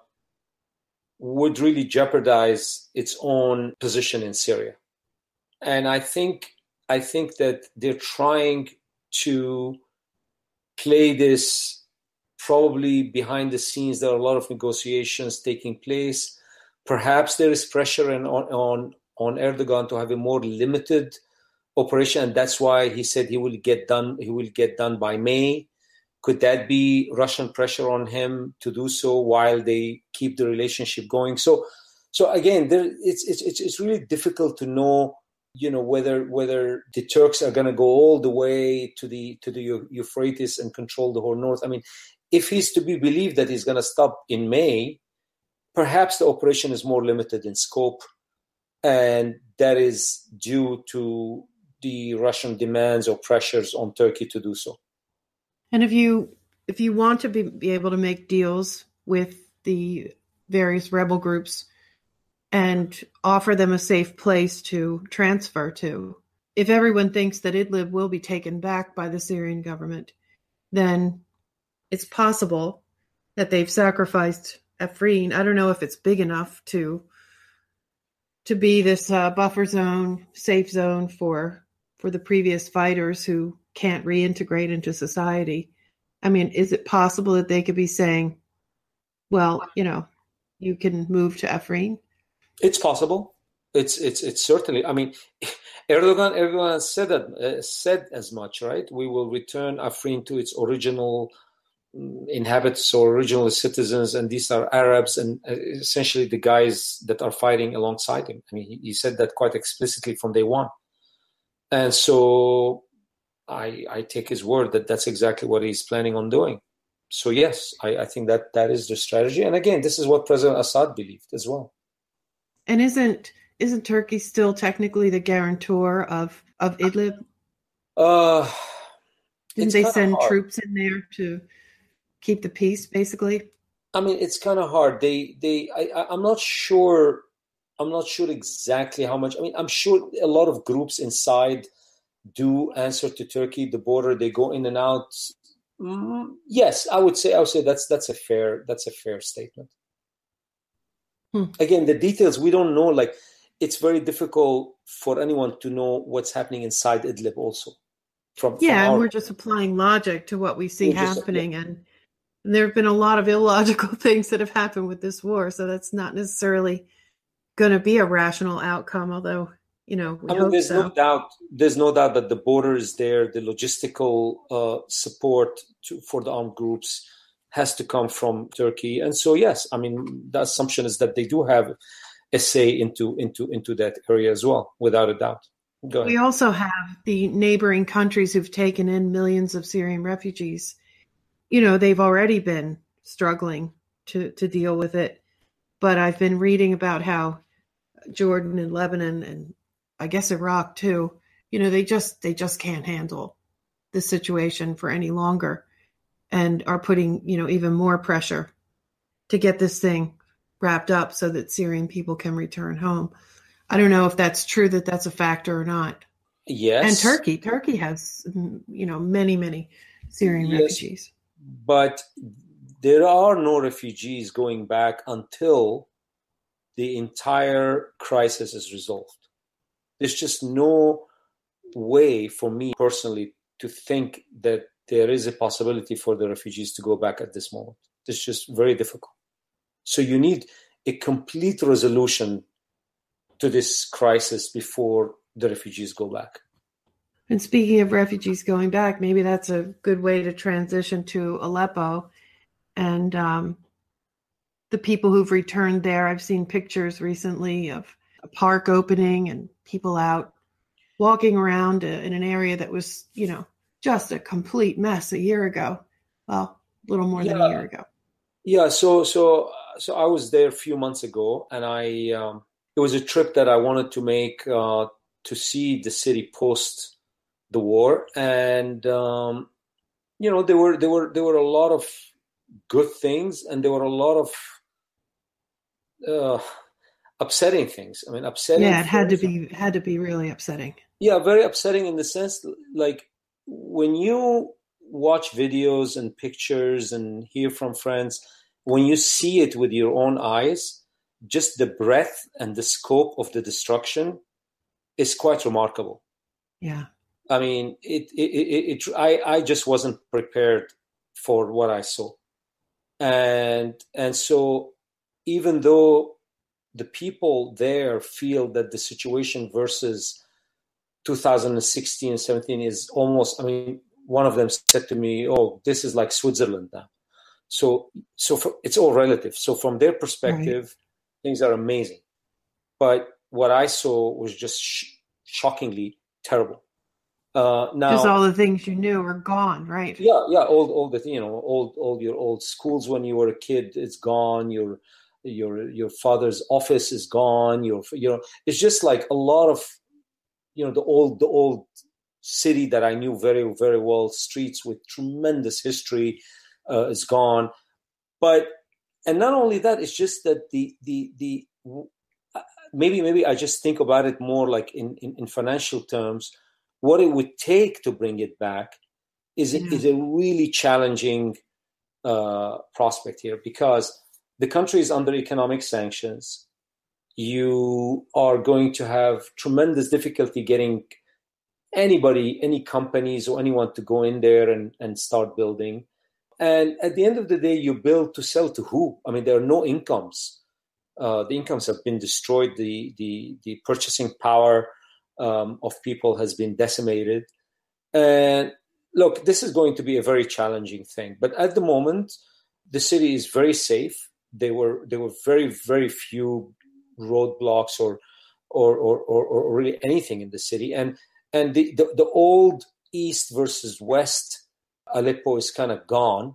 would really jeopardize its own position in Syria. And I think that they're trying to play this probably behind the scenes. There are a lot of negotiations taking place. Perhaps there is pressure on Erdogan to have a more limited operation, and that's why he said he will get done by May. Could that be Russian pressure on him to do so while they keep the relationship going? So again, it's really difficult to know, you know, whether the Turks are going to go all the way to the Euphrates and control the whole north. I mean, if he's to be believed that he's going to stop in May, perhaps the operation is more limited in scope, and that is due to the Russian demands or pressures on Turkey to do so. And if you want to be able to make deals with the various rebel groups and offer them a safe place to transfer to, if everyone thinks that Idlib will be taken back by the Syrian government, then it's possible that they've sacrificed Afrin. I don't know if it's big enough to be this buffer zone, safe zone for the previous fighters who can't reintegrate into society. I mean, is it possible that they could be saying, well, you know, you can move to Afrin? It's possible. It's certainly. I mean, Erdogan said as much, right? We will return Afrin to its original inhabitants or original citizens, and these are Arabs and essentially the guys that are fighting alongside him. I mean, he said that quite explicitly from day one, and so I take his word that that's exactly what he's planning on doing. So yes, I think that is the strategy, and again, this is what President Assad believed as well. And isn't Turkey still technically the guarantor of Idlib? Didn't they send troops in there to keep the peace, basically? I mean, it's kind of hard. I'm not sure. I'm not sure exactly how much. I mean, I'm sure a lot of groups inside do answer to Turkey. The border, they go in and out. Yes, I would say that's a fair statement. Again, the details we don't know. Like, it's very difficult for anyone to know what's happening inside Idlib. Also, and we're just applying logic to what we see happening, and there have been a lot of illogical things that have happened with this war. So that's not necessarily going to be a rational outcome. Although We hope there's so. There's no doubt that the border is there. The logistical support for the armed groups has to come from Turkey. And so, yes, the assumption is that they do have a say into that area as well, without a doubt. Go ahead. We also have the neighboring countries who've taken in millions of Syrian refugees. They've already been struggling to deal with it. But I've been reading about how Jordan and Lebanon and I guess Iraq too, they just can't handle the situation for any longer and are putting, even more pressure to get this thing wrapped up so that Syrian people can return home. I don't know if that's true, that that's a factor or not. Yes. And Turkey has, many, many Syrian refugees. But there are no refugees going back until the entire crisis is resolved. There's just no way for me personally to think that there is a possibility for the refugees to go back at this moment. It's just very difficult. So you need a complete resolution to this crisis before the refugees go back. And speaking of refugees going back, maybe that's a good way to transition to Aleppo and the people who've returned there. I've seen pictures recently of a park opening and people out walking around in an area that was, just a complete mess a year ago. Well, a little more than a year ago. Yeah. So I was there a few months ago, and it was a trip that I wanted to make to see the city post the war, and there were a lot of good things, and there were a lot of upsetting things. Upsetting. Yeah, it had to be really upsetting. Yeah, very upsetting in the sense, like when you watch videos and pictures and hear from friends, when you see it with your own eyes, just the breadth and the scope of the destruction is quite remarkable. Yeah. I just wasn't prepared for what I saw. And so even though the people there feel that the situation versus 2016 and 17 is almost, one of them said to me, "Oh, this is like Switzerland now." So it's all relative. So from their perspective, right, things are amazing. But what I saw was just shockingly terrible. Now, just all the things you knew are gone, right? Yeah. All the all your old schools when you were a kid, it's gone. Your father's office is gone. It's just like a lot of the old city that I knew very, very well, streets with tremendous history, is gone. And not only that, it's just that the maybe I just think about it more like in financial terms. What it would take to bring it back is a really challenging prospect here, because the country is under economic sanctions. You are going to have tremendous difficulty getting anybody, any companies or anyone to go in there and start building. And at the end of the day, you build to sell to who? There are no incomes. The incomes have been destroyed. The purchasing power of people has been decimated. And look, this is going to be a very challenging thing. But at the moment, the city is very safe. There were very, very few roadblocks or really anything in the city. And the old East versus West Aleppo is kind of gone.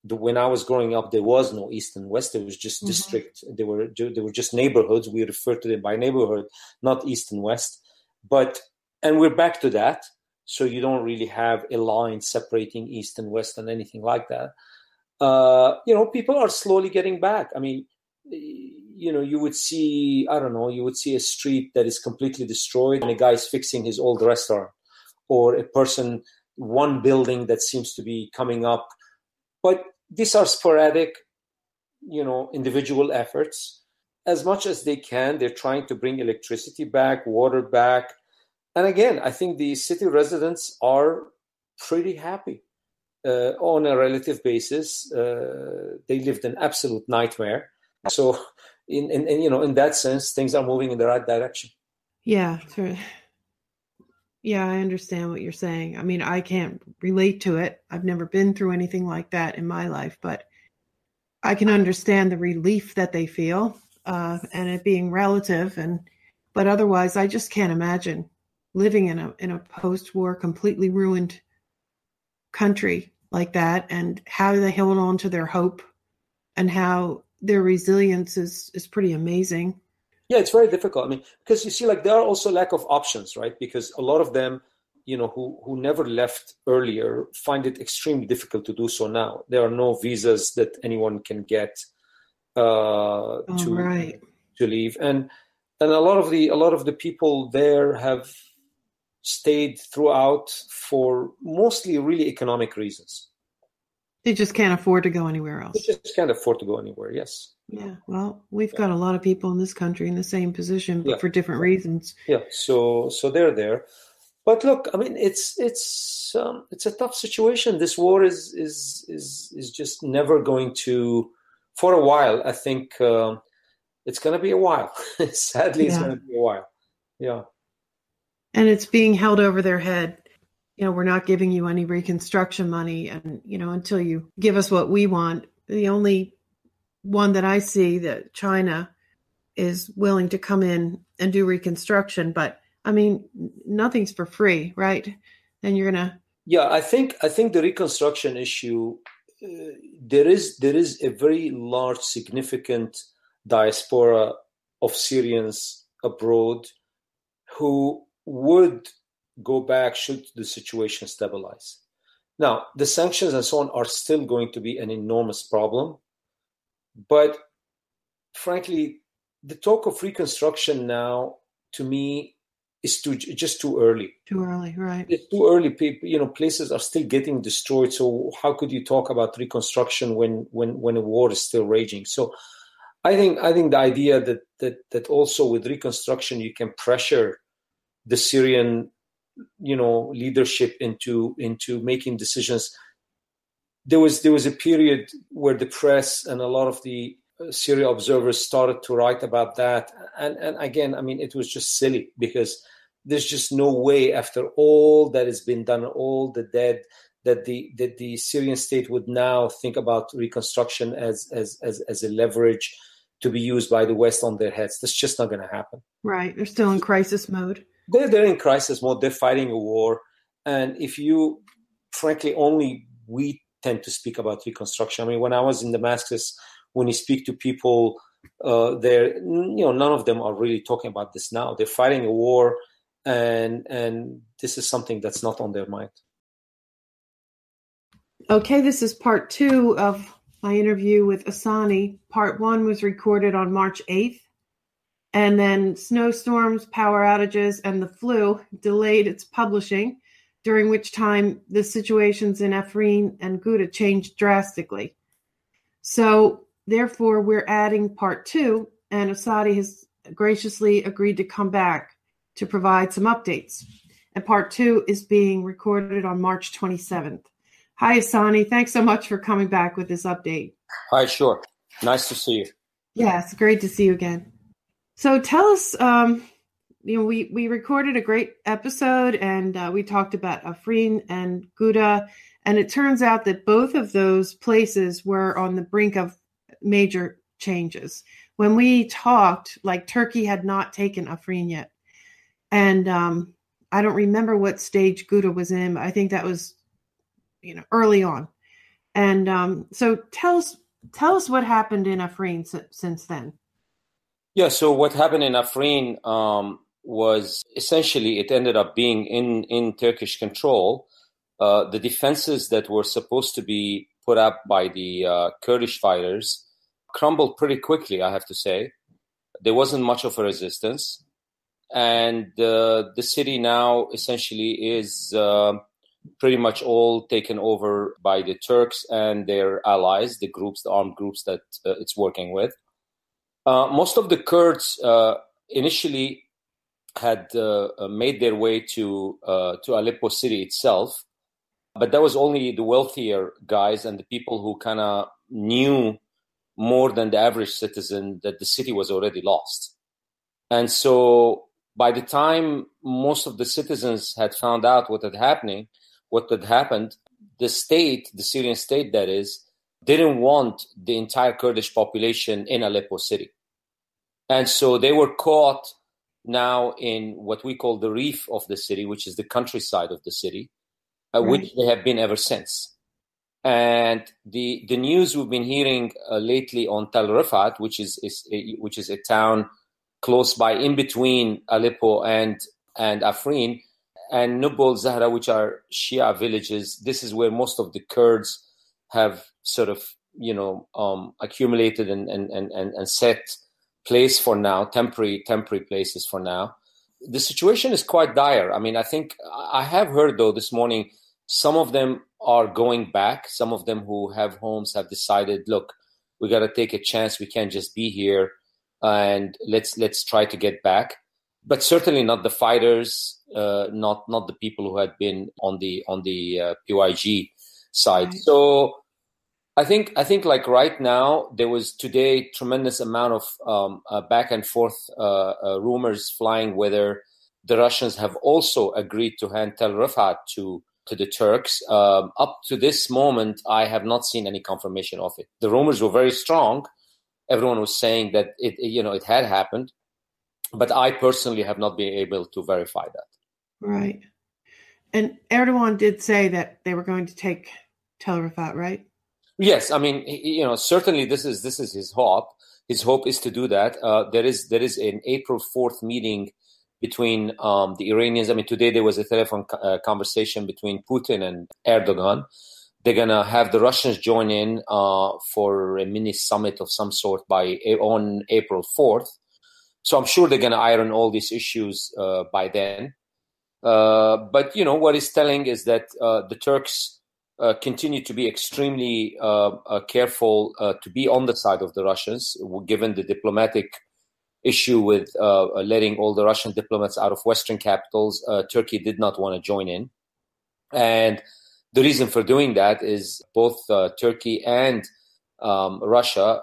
When I was growing up, there was no East and West. There was just district. They were just neighborhoods. We refer to them by neighborhood, not East and West. And we're back to that. So you don't really have a line separating East and West and anything like that. People are slowly getting back. You would see, you would see a street that is completely destroyed and a guy's fixing his old restaurant, or one building that seems to be coming up. But these are sporadic, individual efforts. As much as they can, they're trying to bring electricity back, water back. And again, I think the city residents are pretty happy. On a relative basis, they lived an absolute nightmare. So in that sense, things are moving in the right direction. Yeah, yeah, I understand what you're saying. I mean, I can't relate to it. I've never been through anything like that in my life, but I can understand the relief that they feel, and it being relative. But otherwise, I just can't imagine living in a post-war, completely ruined country like that, and how they hold on to their hope, and how their resilience is pretty amazing. Yeah, it's very difficult. I mean, because you see, like there are also lack of options, right? Because a lot of them, who never left earlier, find it extremely difficult to do so now. There are no visas that anyone can get Oh, right. to leave, and a lot of the people there have stayed throughout for mostly really economic reasons. They just can't afford to go anywhere They else. just can't afford to go anywhere. Yes. Yeah, well, we've got a lot of people in this country in the same position, Yeah. but for different reasons. Yeah. So they're there. But look, I mean, it's a tough situation. This war is just never going to, for a while. I think it's going to be a while. Sadly, it's Yeah. going to be a while. Yeah. And it's being held over their head. We're not giving you any reconstruction money, and until you give us what we want. The only one that I see, that China is willing to come in and do reconstruction, but I mean, nothing's for free, right? And you're gonna. Yeah, I think the reconstruction issue, there is a very large, significant diaspora of Syrians abroad who would go back should the situation stabilize. Now, the sanctions and so on are still going to be an enormous problem, but frankly, the talk of reconstruction now, to me, is just too early. Too early, right? It's too early. People, places are still getting destroyed. So how could you talk about reconstruction when a war is still raging? So I think the idea that also with reconstruction you can pressure the Syrian, leadership into making decisions. There was a period where the press and a lot of the Syria observers started to write about that, and again, I mean, it was just silly because there's just no way, after all that has been done, all the dead, that the Syrian state would now think about reconstruction as a leverage to be used by the West on their heads. That's just not going to happen. Right. They're still in crisis mode. They're in crisis mode. They're fighting a war, and frankly, only we tend to speak about reconstruction. I mean, when I was in Damascus, when you speak to people there, none of them are really talking about this now. They're fighting a war, and this is something that's not on their mind. Okay, this is part 2 of my interview with Ehsani. Part 1 was recorded on March 8th, and then snowstorms, power outages, and the flu delayed its publishing, during which time the situations in Afrin and Ghouta changed drastically. So, therefore, we're adding part 2, and Ehsani has graciously agreed to come back to provide some updates. And part 2 is being recorded on March 27th. Hi, Ehsani. Thanks so much for coming back with this update. Hi, sure. Nice to see you. Yeah, it's great to see you again. So tell us, we recorded a great episode, and we talked about Afrin and Ghouta, and it turns out that both of those places were on the brink of major changes. When we talked, like, Turkey had not taken Afrin yet, and I don't remember what stage Ghouta was in, but I think that was early on. And so tell us what happened in Afrin since then. Yeah, so what happened in Afrin was essentially it ended up being in Turkish control. The defenses that were supposed to be put up by the Kurdish fighters crumbled pretty quickly, I have to say. There wasn't much of a resistance. And the city now essentially is pretty much all taken over by the Turks and their allies, the armed groups that it's working with. Most of the Kurds initially had made their way to Aleppo city itself, but that was only the wealthier guys and the people who kind of knew more than the average citizen that the city was already lost. And so by the time most of the citizens had found out what had happened, the state, the Syrian state that is, didn't want the entire Kurdish population in Aleppo city. And so they were caught now in what we call the reef of the city, which is the countryside of the city, which they have been ever since. And the news we've been hearing lately on Tel Rifat, which is a town close by, in between Aleppo and Afrin, and Nubul Zahra, which are Shia villages. This is where most of the Kurds have sort of accumulated and set place for now, temporary places for now. The situation is quite dire. I mean, I think I have heard, though, this morning, some of them are going back. Some of them who have homes have decided, look, we got to take a chance. We can't just be here, and let's try to get back. But certainly not the fighters, not the people who had been on the PYG side. Right. So I think like right now, there was today tremendous amount of back and forth rumors flying whether the Russians have also agreed to hand Tel Rifat to the Turks. Up to this moment, I have not seen any confirmation of it. The rumors were very strong. Everyone was saying that it had happened, but I personally have not been able to verify that. Right. And Erdogan did say that they were going to take Tel Rifat, right? Yes, I mean, certainly this is his hope. His hope is to do that. There is an April 4th meeting between the Iranians. I mean, today there was a telephone conversation between Putin and Erdogan. They're gonna have the Russians join in for a mini summit of some sort on April 4th. So I'm sure they're gonna iron all these issues by then. But what he's telling is that the Turks continue to be extremely careful to be on the side of the Russians, given the diplomatic issue with letting all the Russian diplomats out of Western capitals. Turkey did not want to join in. And the reason for doing that is both Turkey and Russia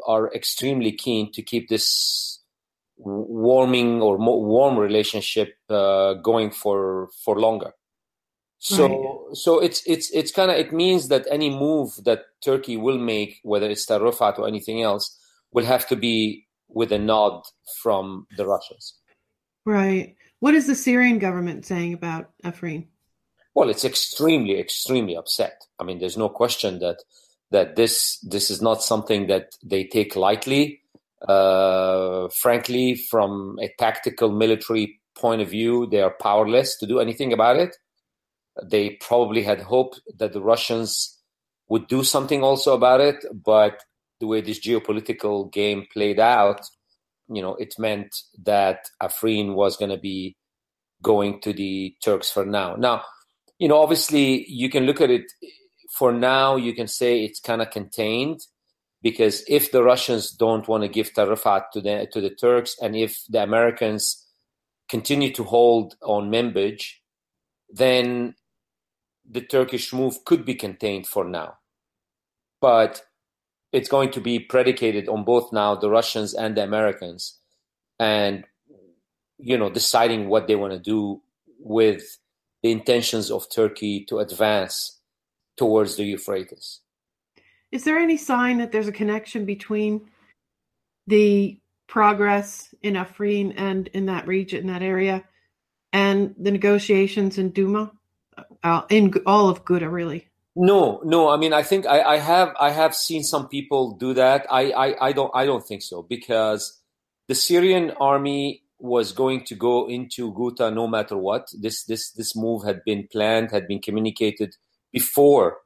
are extremely keen to keep this warm relationship going for longer. So it's kind of, it means that any move that Turkey will make, whether it's Tel Rifat or anything else, will have to be with a nod from the Russians. Right. What is the Syrian government saying about Afrin? Well, it's extremely, extremely upset. I mean, there's no question that this is not something that they take lightly. Frankly, from a tactical military point of view, they are powerless to do anything about it. They probably had hoped that the Russians would do something also about it, but the way this geopolitical game played out, it meant that Afrin was going to be going to the Turks for now. Now, obviously you can look at it for now, you can say it's kind of contained, because if the Russians don't want to give Tel Rifat to the Turks, and if the Americans continue to hold on Manbij, then the Turkish move could be contained for now. But it's going to be predicated on both now the Russians and the Americans, and deciding what they want to do with the intentions of Turkey to advance towards the Euphrates. Is there any sign that there's a connection between the progress in Afrin and in that region, in that area, and the negotiations in Douma, in all of Ghouta, really? No. I mean, I think I have seen some people do that. I don't think so, because the Syrian army was going to go into Ghouta no matter what. This move had been planned, had been communicated before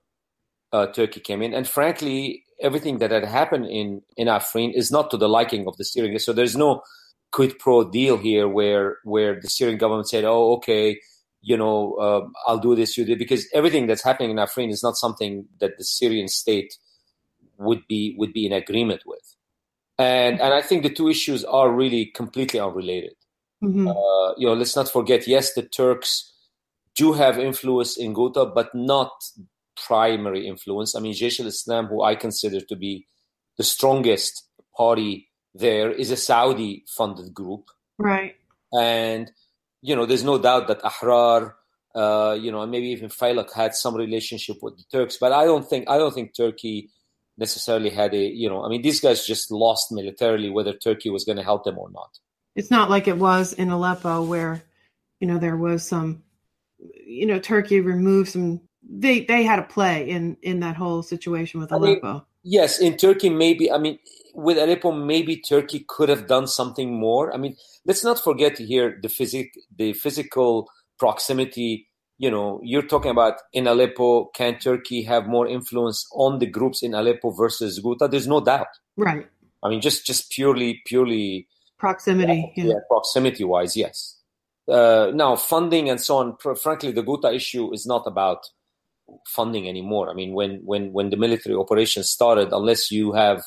Turkey came in, and frankly, everything that had happened in Afrin is not to the liking of the Syrians. So there's no quid pro deal here where the Syrian government said, "Oh, okay, I'll do this, you do," because everything that's happening in Afrin is not something that the Syrian state would be in agreement with. And I think the two issues are really completely unrelated. Mm-hmm. Let's not forget, yes, the Turks do have influence in Ghouta, but not primary influence. I mean, Jaish al-Islam, who I consider to be the strongest party there, is a Saudi-funded group. Right. And, there's no doubt that Ahrar, and maybe even Failaq had some relationship with the Turks, but I don't think Turkey necessarily had these guys just lost militarily, whether Turkey was going to help them or not. It's not like it was in Aleppo where, there was some, Turkey removed some, they had a play in that whole situation with Aleppo. Yes, in Turkey, maybe, with Aleppo, maybe Turkey could have done something more. Let's not forget here the physical proximity. You're talking about in Aleppo, can Turkey have more influence on the groups in Aleppo versus Ghouta? There's no doubt. Right. Just purely proximity. Proximity-wise, yes. Now, funding and so on. Frankly, the Ghouta issue is not about funding anymore. When the military operation started, unless you have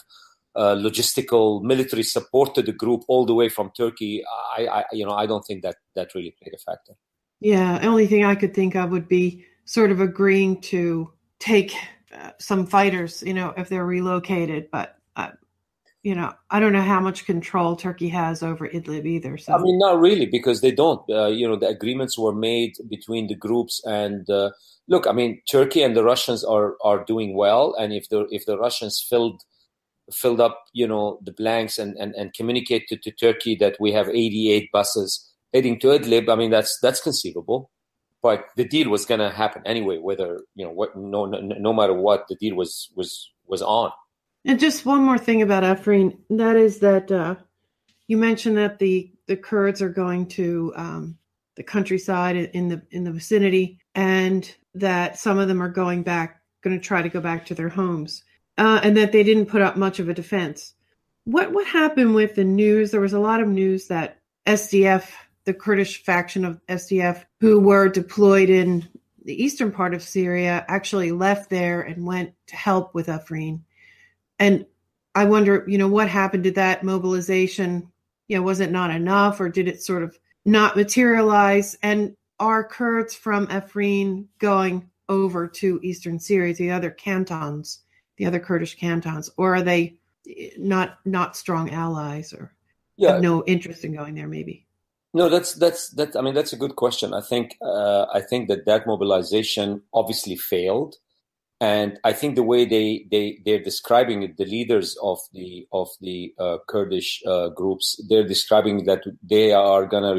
logistical military support to the group all the way from Turkey, I don't think that really played a factor. Yeah, the only thing I could think of would be sort of agreeing to take some fighters, if they're relocated. But, I don't know how much control Turkey has over Idlib either. So not really, because they don't. The agreements were made between the groups. And look, Turkey and the Russians are doing well. And if the Russians filled up, the blanks and communicated to Turkey that we have 88 buses heading to Idlib, that's conceivable. But the deal was going to happen anyway, whether no matter what, the deal was on. And just one more thing about Afrin, that is that you mentioned that the Kurds are going to the countryside in the vicinity, and that some of them are going to try to go back to their homes, and that they didn't put up much of a defense. What happened with the news? There was a lot of news that SDF, the Kurdish faction of SDF, who were deployed in the eastern part of Syria, actually left there and went to help with Afrin. And I wonder, what happened to that mobilization? Was it not enough, or did it sort of not materialize? And are Kurds from Afrin going over to Eastern Syria, the other cantons, the other Kurdish cantons, or are they not strong allies, or have no interest in going there? Maybe. No, that's a good question. I think that mobilization obviously failed. And I think the way they're describing it, the leaders of the Kurdish groups, they're describing that they are going to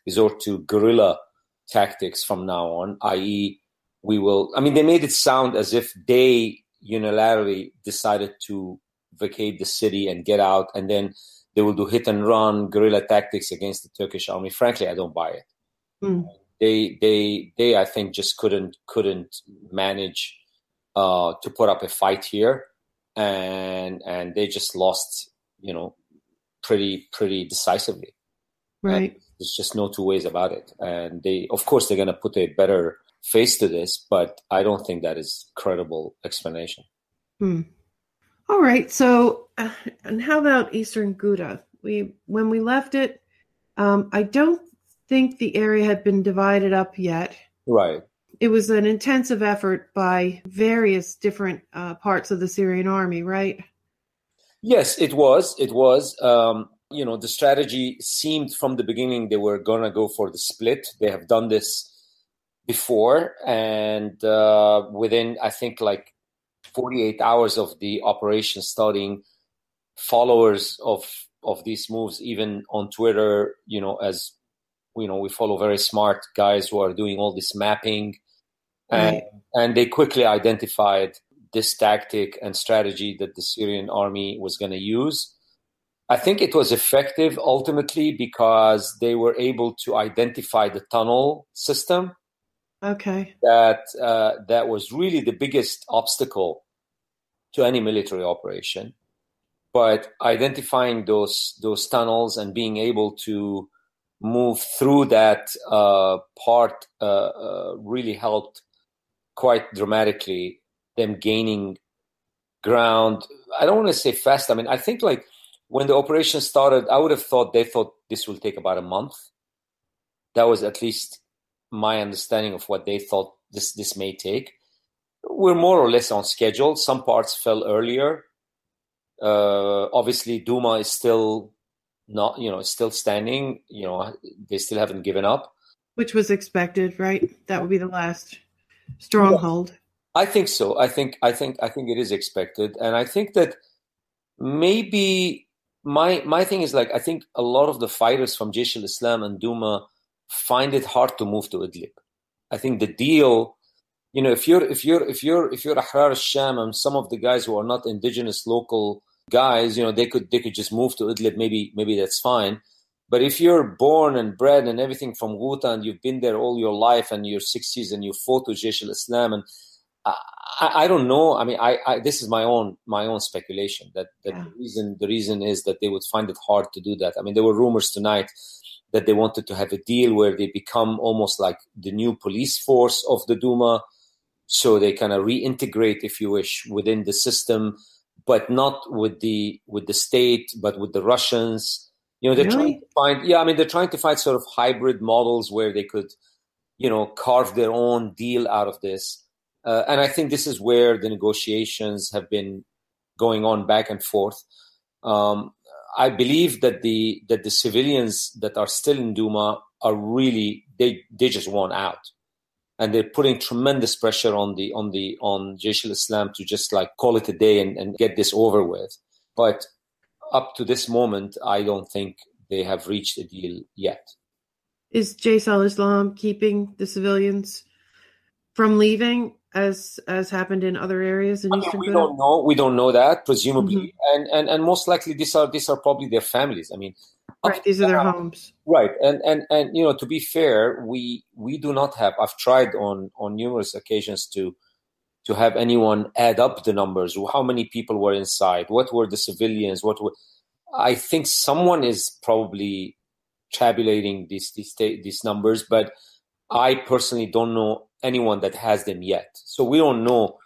resort to guerrilla tactics from now on, i.e. they made it sound as if they unilaterally decided to vacate the city and get out, and then they will do hit and run guerrilla tactics against the Turkish army. Frankly, I don't buy it. Mm. They I think just couldn't manage to put up a fight here, and they just lost, pretty decisively. Right. And there's just no two ways about it. And of course, they're going to put a better face to this, but I don't think that is a credible explanation. All right. So, and how about Eastern Ghouta? When we left it, I don't think the area had been divided up yet. Right. It was an intensive effort by various different parts of the Syrian army, right? Yes, it was. It was. The strategy seemed from the beginning they were going to go for the split. They have done this before. And within, I think, 48 hours of the operation starting, followers of these moves, even on Twitter, as we follow very smart guys who are doing all this mapping. Right. And they quickly identified this tactic and strategy that the Syrian army was going to use. I think it was effective ultimately because they were able to identify the tunnel system. Okay. That was really the biggest obstacle to any military operation. But identifying those tunnels and being able to move through that part really helped quite dramatically, them gaining ground. I don't want to say fast. I think when the operation started, I would have thought they thought this will take about a month. That was at least my understanding of what they thought this may take. We're more or less on schedule. Some parts fell earlier. Obviously, Douma is still not, still standing. They still haven't given up. Which was expected, right? That would be the last Yes, stronghold. I think so. I think it is expected, and I think that maybe my thing is, like, I think a lot of the fighters from Jaish al-Islam and Douma find it hard to move to Idlib. I think the deal, if you're Ahrar al-Sham and some of the guys who are not indigenous local guys, they could just move to Idlib. Maybe that's fine. But if you're born and bred and everything from Ghouta and you've been there all your life and you're 60s and you fought with Jaish al-Islam, and I don't know. I mean, this is my own speculation that Yeah. the reason is that they would find it hard to do that. I mean, there were rumors tonight that they wanted to have a deal where they become almost like the new police force of the Douma, so they kind of reintegrate, if you wish, within the system, but not with the state, but with the Russians. They're trying Really? to find, yeah, I mean, they're trying to find sort of hybrid models where they could, carve their own deal out of this. And I think this is where the negotiations have been going on back and forth. I believe that the civilians that are still in Douma are really, they just want out, and they're putting tremendous pressure on Jaish al-Islam to just like call it a day and get this over with. But up to this moment, I don't think they have reached a deal yet. Is Jaish al-Islam keeping the civilians from leaving, as happened in other areas in Eastern We Ghouta? don't know. We don't know that, presumably, Mm-hmm. and most likely these are probably their families. I mean, Right, these are their homes. right, and to be fair, we do not have. I've tried on numerous occasions to have anyone add up the numbers. How many people were inside? What were the civilians? I think someone is probably tabulating these numbers, but I personally don't know anyone that has them yet. So we don't know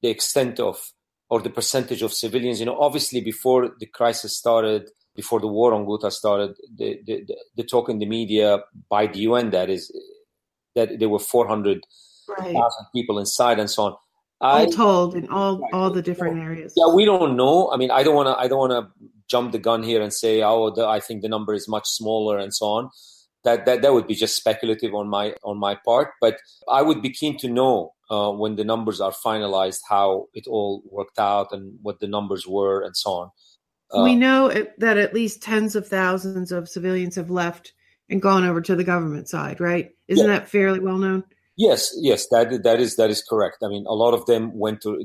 the extent of, or the percentage of civilians. Obviously before the crisis started, before the war on Ghouta started, the talk in the media by the UN, that is, that there were 400,000 Right. people inside and so on. All told, in all the different areas. Yeah, we don't know. I mean, I don't want to jump the gun here and say, I think the number is much smaller and so on. That would be just speculative on my part. But I would be keen to know when the numbers are finalized how it all worked out and what the numbers were and so on. We know that at least tens of thousands of civilians have left and gone over to the government side, right? Isn't that fairly well known? Yes, that is correct. I mean, a lot of them went to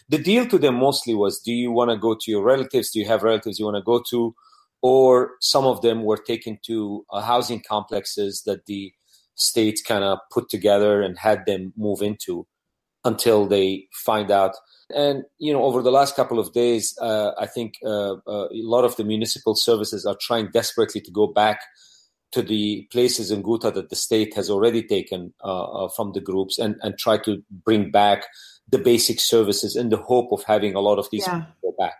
the deal to them mostly was: do you want to go to your relatives? Do you have relatives you want to go to? Or some of them were taken to housing complexes that the states kind of put together and had them move into until they find out. And over the last couple of days, I think a lot of the municipal services are trying desperately to go back to the places in Ghouta that the state has already taken from the groups and try to bring back the basic services in the hope of having a lot of these people go back.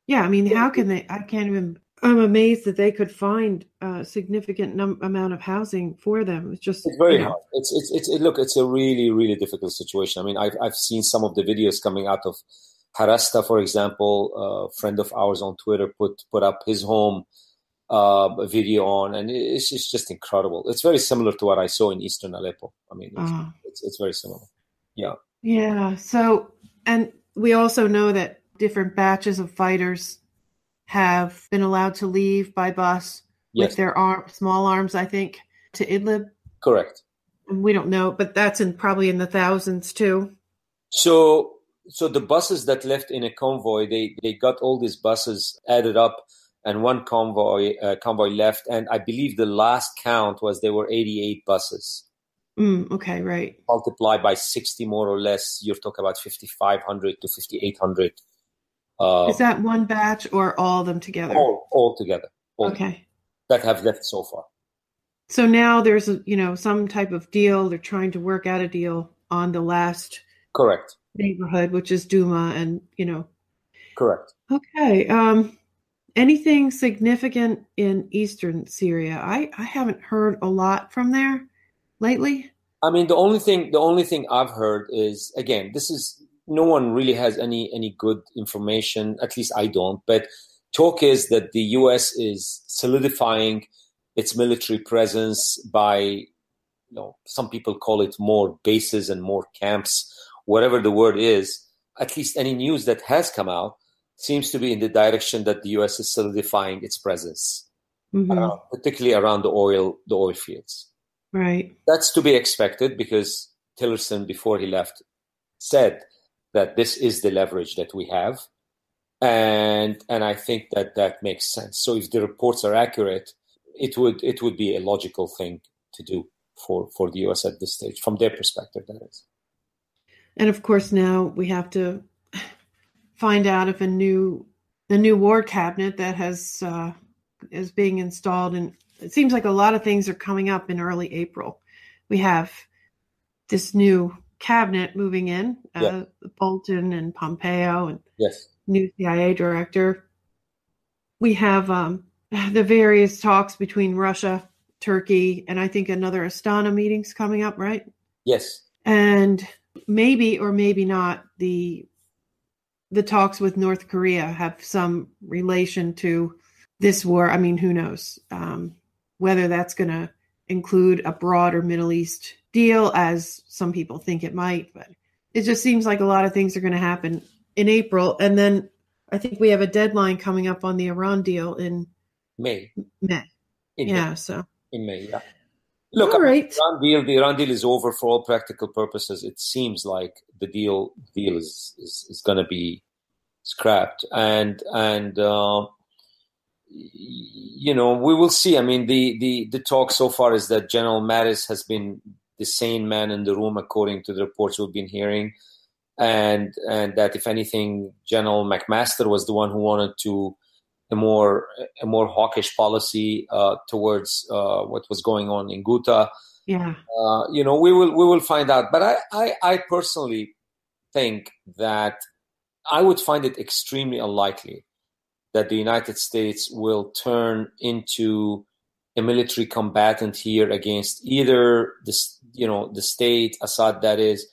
Yeah, I mean, how can they? I can't even. I'm amazed that they could find a significant amount of housing for them. It's very hard. It's a really, really difficult situation. I mean, I've seen some of the videos coming out of Harasta, for example. A friend of ours on Twitter put up his home a video on, and it's just incredible. It's very similar to what I saw in Eastern Aleppo. I mean, it's very similar. Yeah. Yeah. So, and we also know that different batches of fighters have been allowed to leave by bus with their small arms, I think, to Idlib. Correct. And we don't know, but that's probably in the thousands too. So the buses that left in a convoy, they got all these buses added up, and one convoy left, and I believe the last count was there were 88 buses. Okay, right. Multiply by 60 more or less, you're talking about 5,500 to 5,800. Is that one batch or all of them together? All together. Okay. That have left so far. So now there's some type of deal. They're trying to work out a deal on the last correct neighborhood, which is Douma, and correct. Okay. Anything significant in Eastern Syria? I haven't heard a lot from there lately. I mean, the only thing I've heard is, again, this is, no one really has any good information. At least I don't. But talk is that the U.S. is solidifying its military presence by, some people call it more bases and more camps, whatever the word is. At least any news that has come out seems to be in the direction that the U.S. is solidifying its presence, particularly around the oil fields. Right. That's to be expected because Tillerson, before he left, said that this is the leverage that we have. And I think that makes sense. So if the reports are accurate, it would be a logical thing to do for the U.S. at this stage, from their perspective, that is. And of course, now we have to find out if the new war cabinet that is being installed, and it seems like a lot of things are coming up in early April. We have this new cabinet moving in, Bolton and Pompeo, and new CIA director. We have the various talks between Russia, Turkey, and I think another Astana meeting's coming up, right? Yes. And maybe or maybe not the talks with North Korea have some relation to this war. I mean, who knows whether that's going to include a broader Middle East deal, as some people think it might. But it just seems like a lot of things are going to happen in April. And then I think we have a deadline coming up on the Iran deal in May. In May, yeah. Look, all right. The Iran deal is over for all practical purposes. It seems like the deal is going to be scrapped, and we will see. I mean, the talk so far is that General Mattis has been the sane man in the room, according to the reports we've been hearing, and that if anything, General McMaster was the one who wanted to a more hawkish policy towards what was going on in Ghouta. Yeah. We will find out. But I personally think that I would find it extremely unlikely that the United States will turn into a military combatant here against either the state, Assad that is,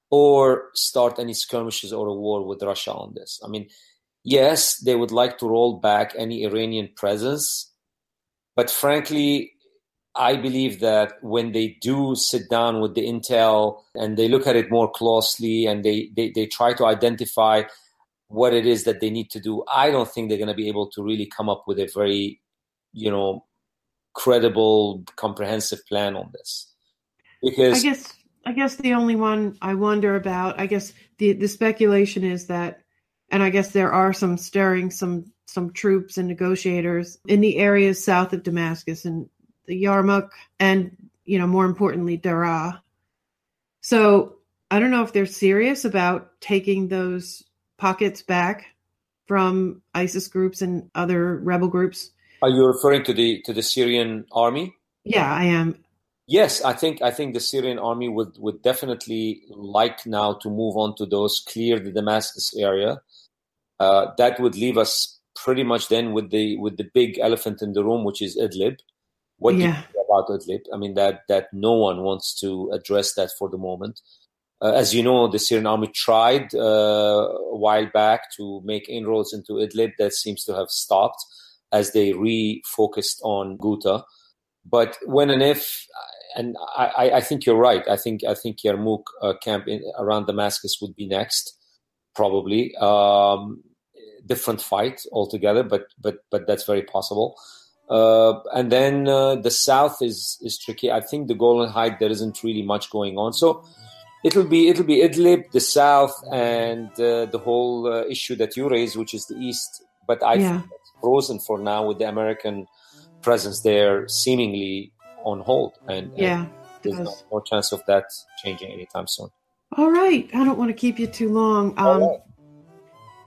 or start any skirmishes or a war with Russia on this. I mean, yes, they would like to roll back any Iranian presence, but frankly, I believe that when they do sit down with the intel and they look at it more closely and they try to identify what it is that they need to do, I don't think they're going to be able to really come up with a very, credible, comprehensive plan on this. Because I guess the only one I wonder about, I guess the speculation is that, and I guess there are some troops and negotiators in the areas south of Damascus and the Yarmouk and, more importantly, Daraa. So I don't know if they're serious about taking those pockets back from ISIS groups and other rebel groups. Are you referring to the Syrian army? Yeah, I am. Yes, I think the Syrian army would definitely like now to move on to those, clear the Damascus area. That would leave us pretty much then with the big elephant in the room, which is Idlib. What do you think about Idlib? I mean, that no one wants to address that for the moment. As you know, the Syrian army tried a while back to make inroads into Idlib. That seems to have stopped as they refocused on Ghouta. But when and if, and I think you're right. I think Yarmouk camp around Damascus would be next, probably. Different fight altogether, but that's very possible. And then the south is tricky. I think the Golan Heights, there isn't really much going on. So it'll be Idlib, the south, and the whole issue that you raised, which is the east. But I think it's frozen for now with the American presence there seemingly on hold. And there's no chance of that changing anytime soon. All right. I don't want to keep you too long.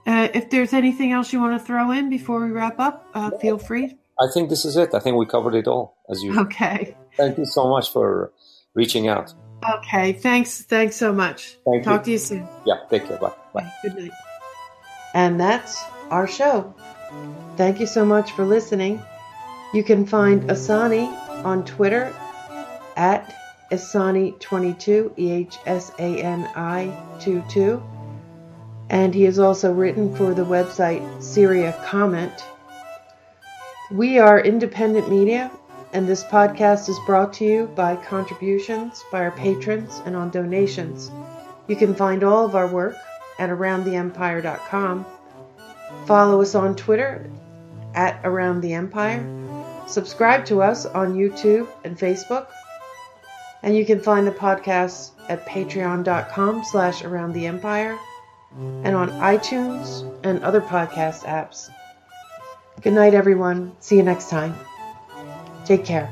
If there's anything else you want to throw in before we wrap up, feel free. I think this is it. I think we covered it all, as usual. Okay. Thank you so much for reaching out. Okay. Thanks so much. Talk to you soon. Yeah. Take care. Bye. Bye. Good night. And that's our show. Thank you so much for listening. You can find Ehsani on Twitter at Ehsani22, EHSANI22. And he has also written for the website Syria Comment, We are independent media, and this podcast is brought to you by contributions by our patrons and on donations. You can find all of our work at aroundtheempire.com. Follow us on Twitter at Around the Empire. Subscribe to us on YouTube and Facebook. And you can find the podcast at patreon.com/aroundtheempire and on iTunes and other podcast apps. Good night, everyone. See you next time. Take care.